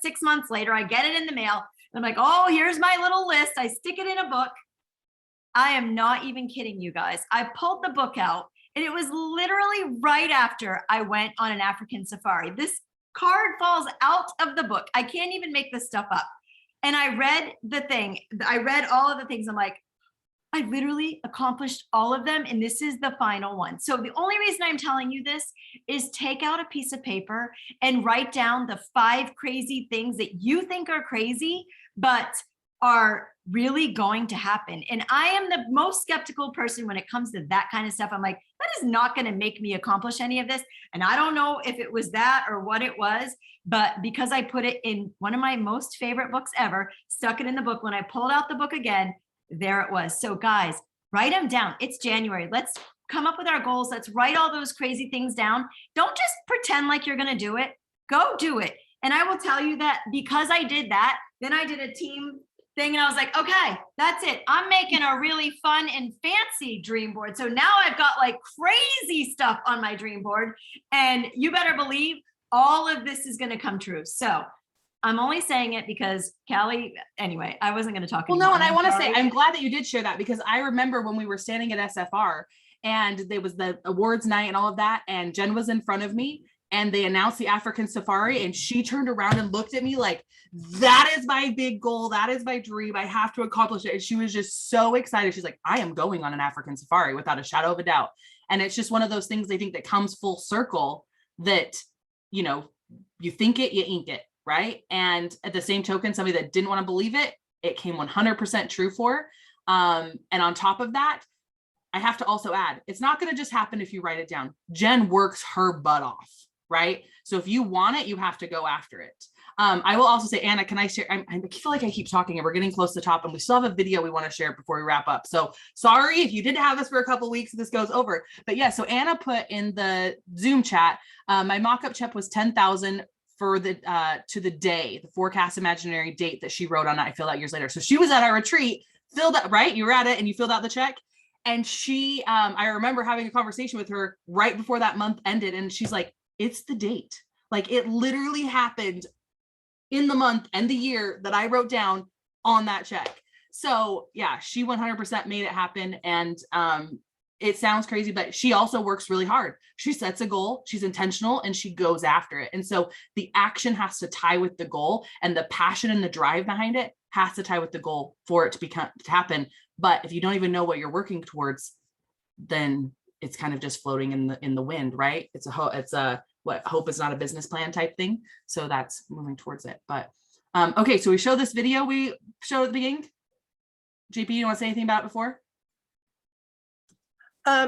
6 months later. I get it in the mail. I'm like, oh, here's my little list. I stick it in a book. I am not even kidding you guys. I pulled the book out and it was literally right after I went on an African safari. This card falls out of the book. I can't even make this stuff up. And I read the thing. I read all of the things. I'm like, I literally accomplished all of them. And this is the final one. So the only reason I'm telling you this is take out a piece of paper and write down the 5 crazy things that you think are crazy, but are really going to happen. And I am the most skeptical person when it comes to that kind of stuff. I'm like, that is not going to make me accomplish any of this. And I don't know if it was that or what it was, but because I put it in one of my most favorite books ever, stuck it in the book. When I pulled out the book again, there it was. So guys, write them down. It's January. Let's come up with our goals. Let's write all those crazy things down. Don't just pretend like you're going to do it. Go do it. And I will tell you that because I did that, then I did a team thing and I was like, okay, that's it. I'm making a really fun and fancy dream board. So now I've got crazy stuff on my dream board, and you better believe all of this is going to come true. So I'm only saying it because Callie, anyway, I wasn't going to talk Well, anymore. no, and I want to say, I'm glad that you did share that because I remember when we were standing at SFR and there was the awards night and all of that, and Jen was in front of me and they announced the African safari, and she turned around and looked at me like, that is my big goal. That is my dream. I have to accomplish it. And she was just so excited. She's like, I am going on an African safari without a shadow of a doubt. And it's just one of those things, I think, that comes full circle, that, you know, you think it, you ink it, right? And at the same token, somebody that didn't want to believe it, it came 100% true for. And on top of that, I have to also add, it's not going to just happen if you write it down. Jen works her butt off, right? So if you want it, you have to go after it. I will also say, Anna, can I share? I feel like I keep talking and we're getting close to the top, and we still have a video we want to share before we wrap up. So sorry if you didn't have this for a couple of weeks, this goes over. But yeah, so Anna put in the Zoom chat, my mock-up check was 10,000 for the to the day, the forecast imaginary date that she wrote on it. I filled out years later. So she was at our retreat, filled out, right? You were at it and you filled out the check. And she, I remember having a conversation with her right before that month ended. And she's like, it's the date. Like, it literally happened in the month and the year that I wrote down on that check. So yeah, she 100% made it happen. And it sounds crazy, but she also works really hard. She sets a goal, she's intentional, and she goes after it. And so the action has to tie with the goal, and the passion and the drive behind it has to tie with the goal for it to happen. But if you don't even know what you're working towards, then it's kind of just floating in the wind, right? It's a what, hope is not a business plan type thing. So that's moving towards it. But okay, so we show this video we showed at the beginning. JP, you want to say anything about it before?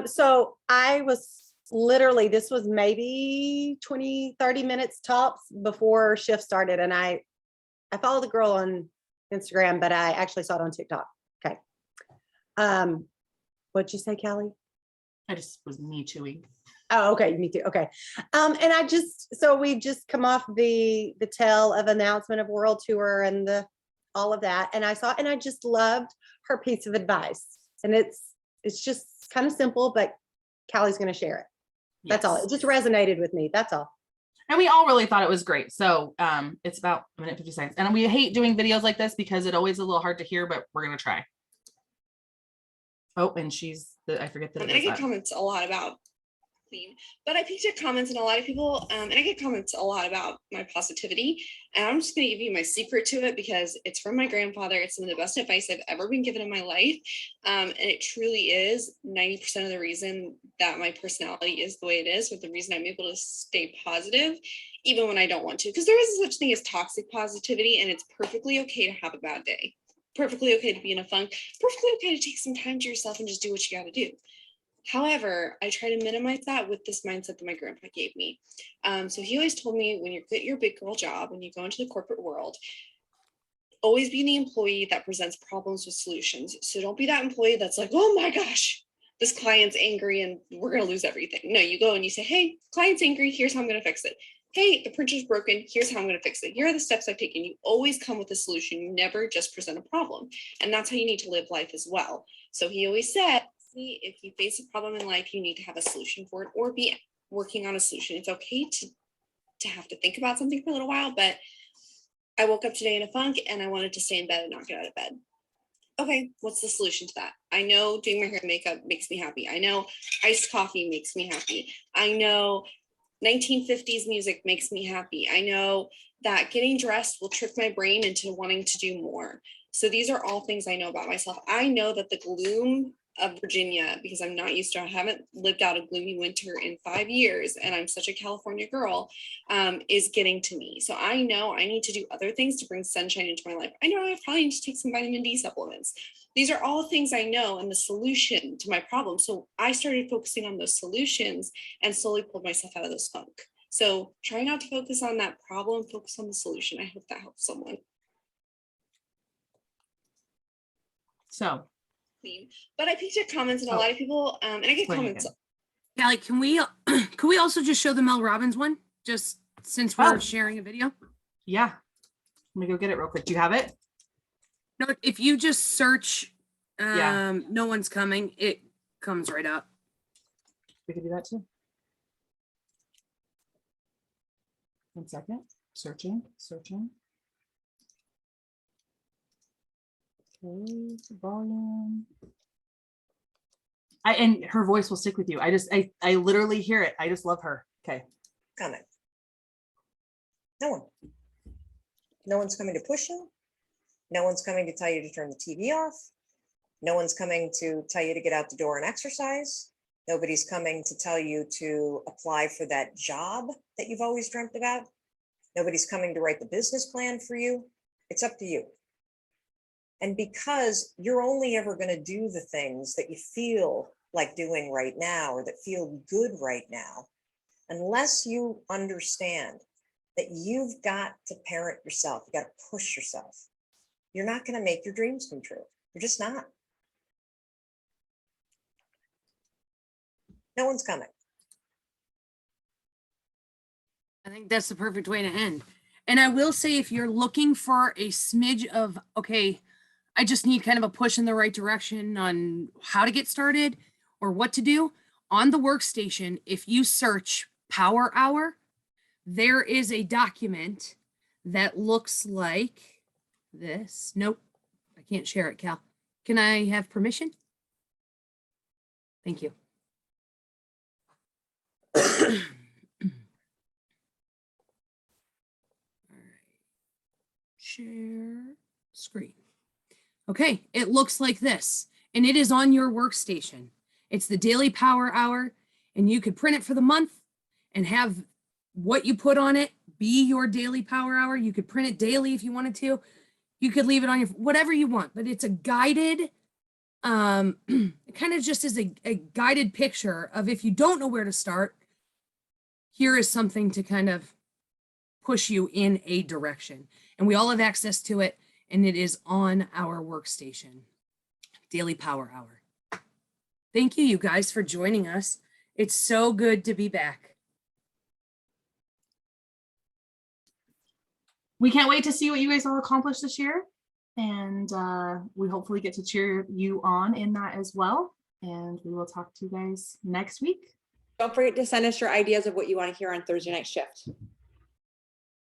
So I was literally, this was maybe 20, 30 minutes tops before shift started. And I followed the girl on Instagram, but I actually saw it on TikTok. Okay. What'd you say, Callie? I just was me chewing. Oh, okay. Me too. Okay. And so we just come off the tail of announcement of world tour and all of that. And I saw, and I just loved her piece of advice. And it's just kind of simple, but Callie's going to share it. That's all. It just resonated with me. That's all. And we all really thought it was great. So it's about a minute 50 seconds. And we hate doing videos like this because it always is a little hard to hear, but we're going to try. Oh, and I forget that. And I get comments a lot about clean, but I picked up comments and a lot of people, and I get comments a lot about my positivity. And I'm just going to give you my secret to it because it's from my grandfather. It's some of the best advice I've ever been given in my life. And it truly is 90% of the reason that my personality is the way it is, with the reason I'm able to stay positive, even when I don't want to, because there is such thing as toxic positivity, and it's perfectly okay to have a bad day. Perfectly okay to be in a funk, perfectly okay to take some time to yourself and just do what you got to do. However, I try to minimize that with this mindset that my grandpa gave me. So he always told me, when you quit your big girl job, when you go into the corporate world, always be the employee that presents problems with solutions. So don't be that employee that's like, oh my gosh, this client's angry and we're going to lose everything. No, you go and you say, hey, client's angry. Here's how I'm going to fix it. Hey, the printer's broken. Here's how I'm going to fix it. Here are the steps I've taken. You always come with a solution. You never just present a problem. And that's how you need to live life as well. So he always said, if you face a problem in life, you need to have a solution for it or be working on a solution. It's okay to have to think about something for a little while, but I woke up today in a funk and I wanted to stay in bed and not get out of bed. Okay, what's the solution to that? I know doing my hair and makeup makes me happy. I know iced coffee makes me happy. I know 1950s music makes me happy. I know that getting dressed will trick my brain into wanting to do more. So these are all things I know about myself. I know that the gloom of Virginia, because I'm not used to, I haven't lived out a gloomy winter in 5 years, and I'm such a California girl, is getting to me. So I know I need to do other things to bring sunshine into my life. I know I probably need to take some vitamin D supplements. These are all things I know and the solution to my problem. So I started focusing on those solutions and slowly pulled myself out of this funk. So try not to focus on that problem, focus on the solution. I hope that helps someone. So, but I picked up comments and a lot of people, and I get comments. Callie, can we also just show the Mel Robbins one, just since we're sharing a video? Yeah. Let me go get it real quick. Do you have it? No, if you just search Yeah. No One's Coming, it comes right up. We could do that too. 1 second. Searching. Okay, volume. And her voice will stick with you. I literally hear it. I just love her. Okay. Comment. No one. No one's coming to push you. No one's coming to tell you to turn the TV off. No one's coming to tell you to get out the door and exercise. Nobody's coming to tell you to apply for that job that you've always dreamt about. Nobody's coming to write the business plan for you. It's up to you. And because you're only ever going to do the things that you feel like doing right now or that feel good right now, unless you understand that you've got to parent yourself, you got to push yourself, you're not going to make your dreams come true. You're just not. No one's coming. I think that's the perfect way to end. And I will say, if you're looking for a smidge of, okay, I just need kind of a push in the right direction on how to get started or what to do, on the workstation, if you search Power Hour, there is a document that looks like this. Nope, I can't share it, Cal. Can I have permission? Thank you. All right. Share screen. Okay, it looks like this, and it is on your workstation. It's the Daily Power Hour, and you could print it for the month and have what you put on it be your daily power hour. You could print it daily if you wanted to. You could leave it on your, whatever you want, but it's a guided, it kind of just is a guided picture of, if you don't know where to start, here is something to kind of push you in a direction. And we all have access to it, and it is on our workstation. Daily Power Hour. Thank you, you guys, for joining us. It's so good to be back. We can't wait to see what you guys all accomplish this year. And we hopefully get to cheer you on in that as well. And we will talk to you guys next week. Don't forget to send us your ideas of what you want to hear on Thursday Night Shift.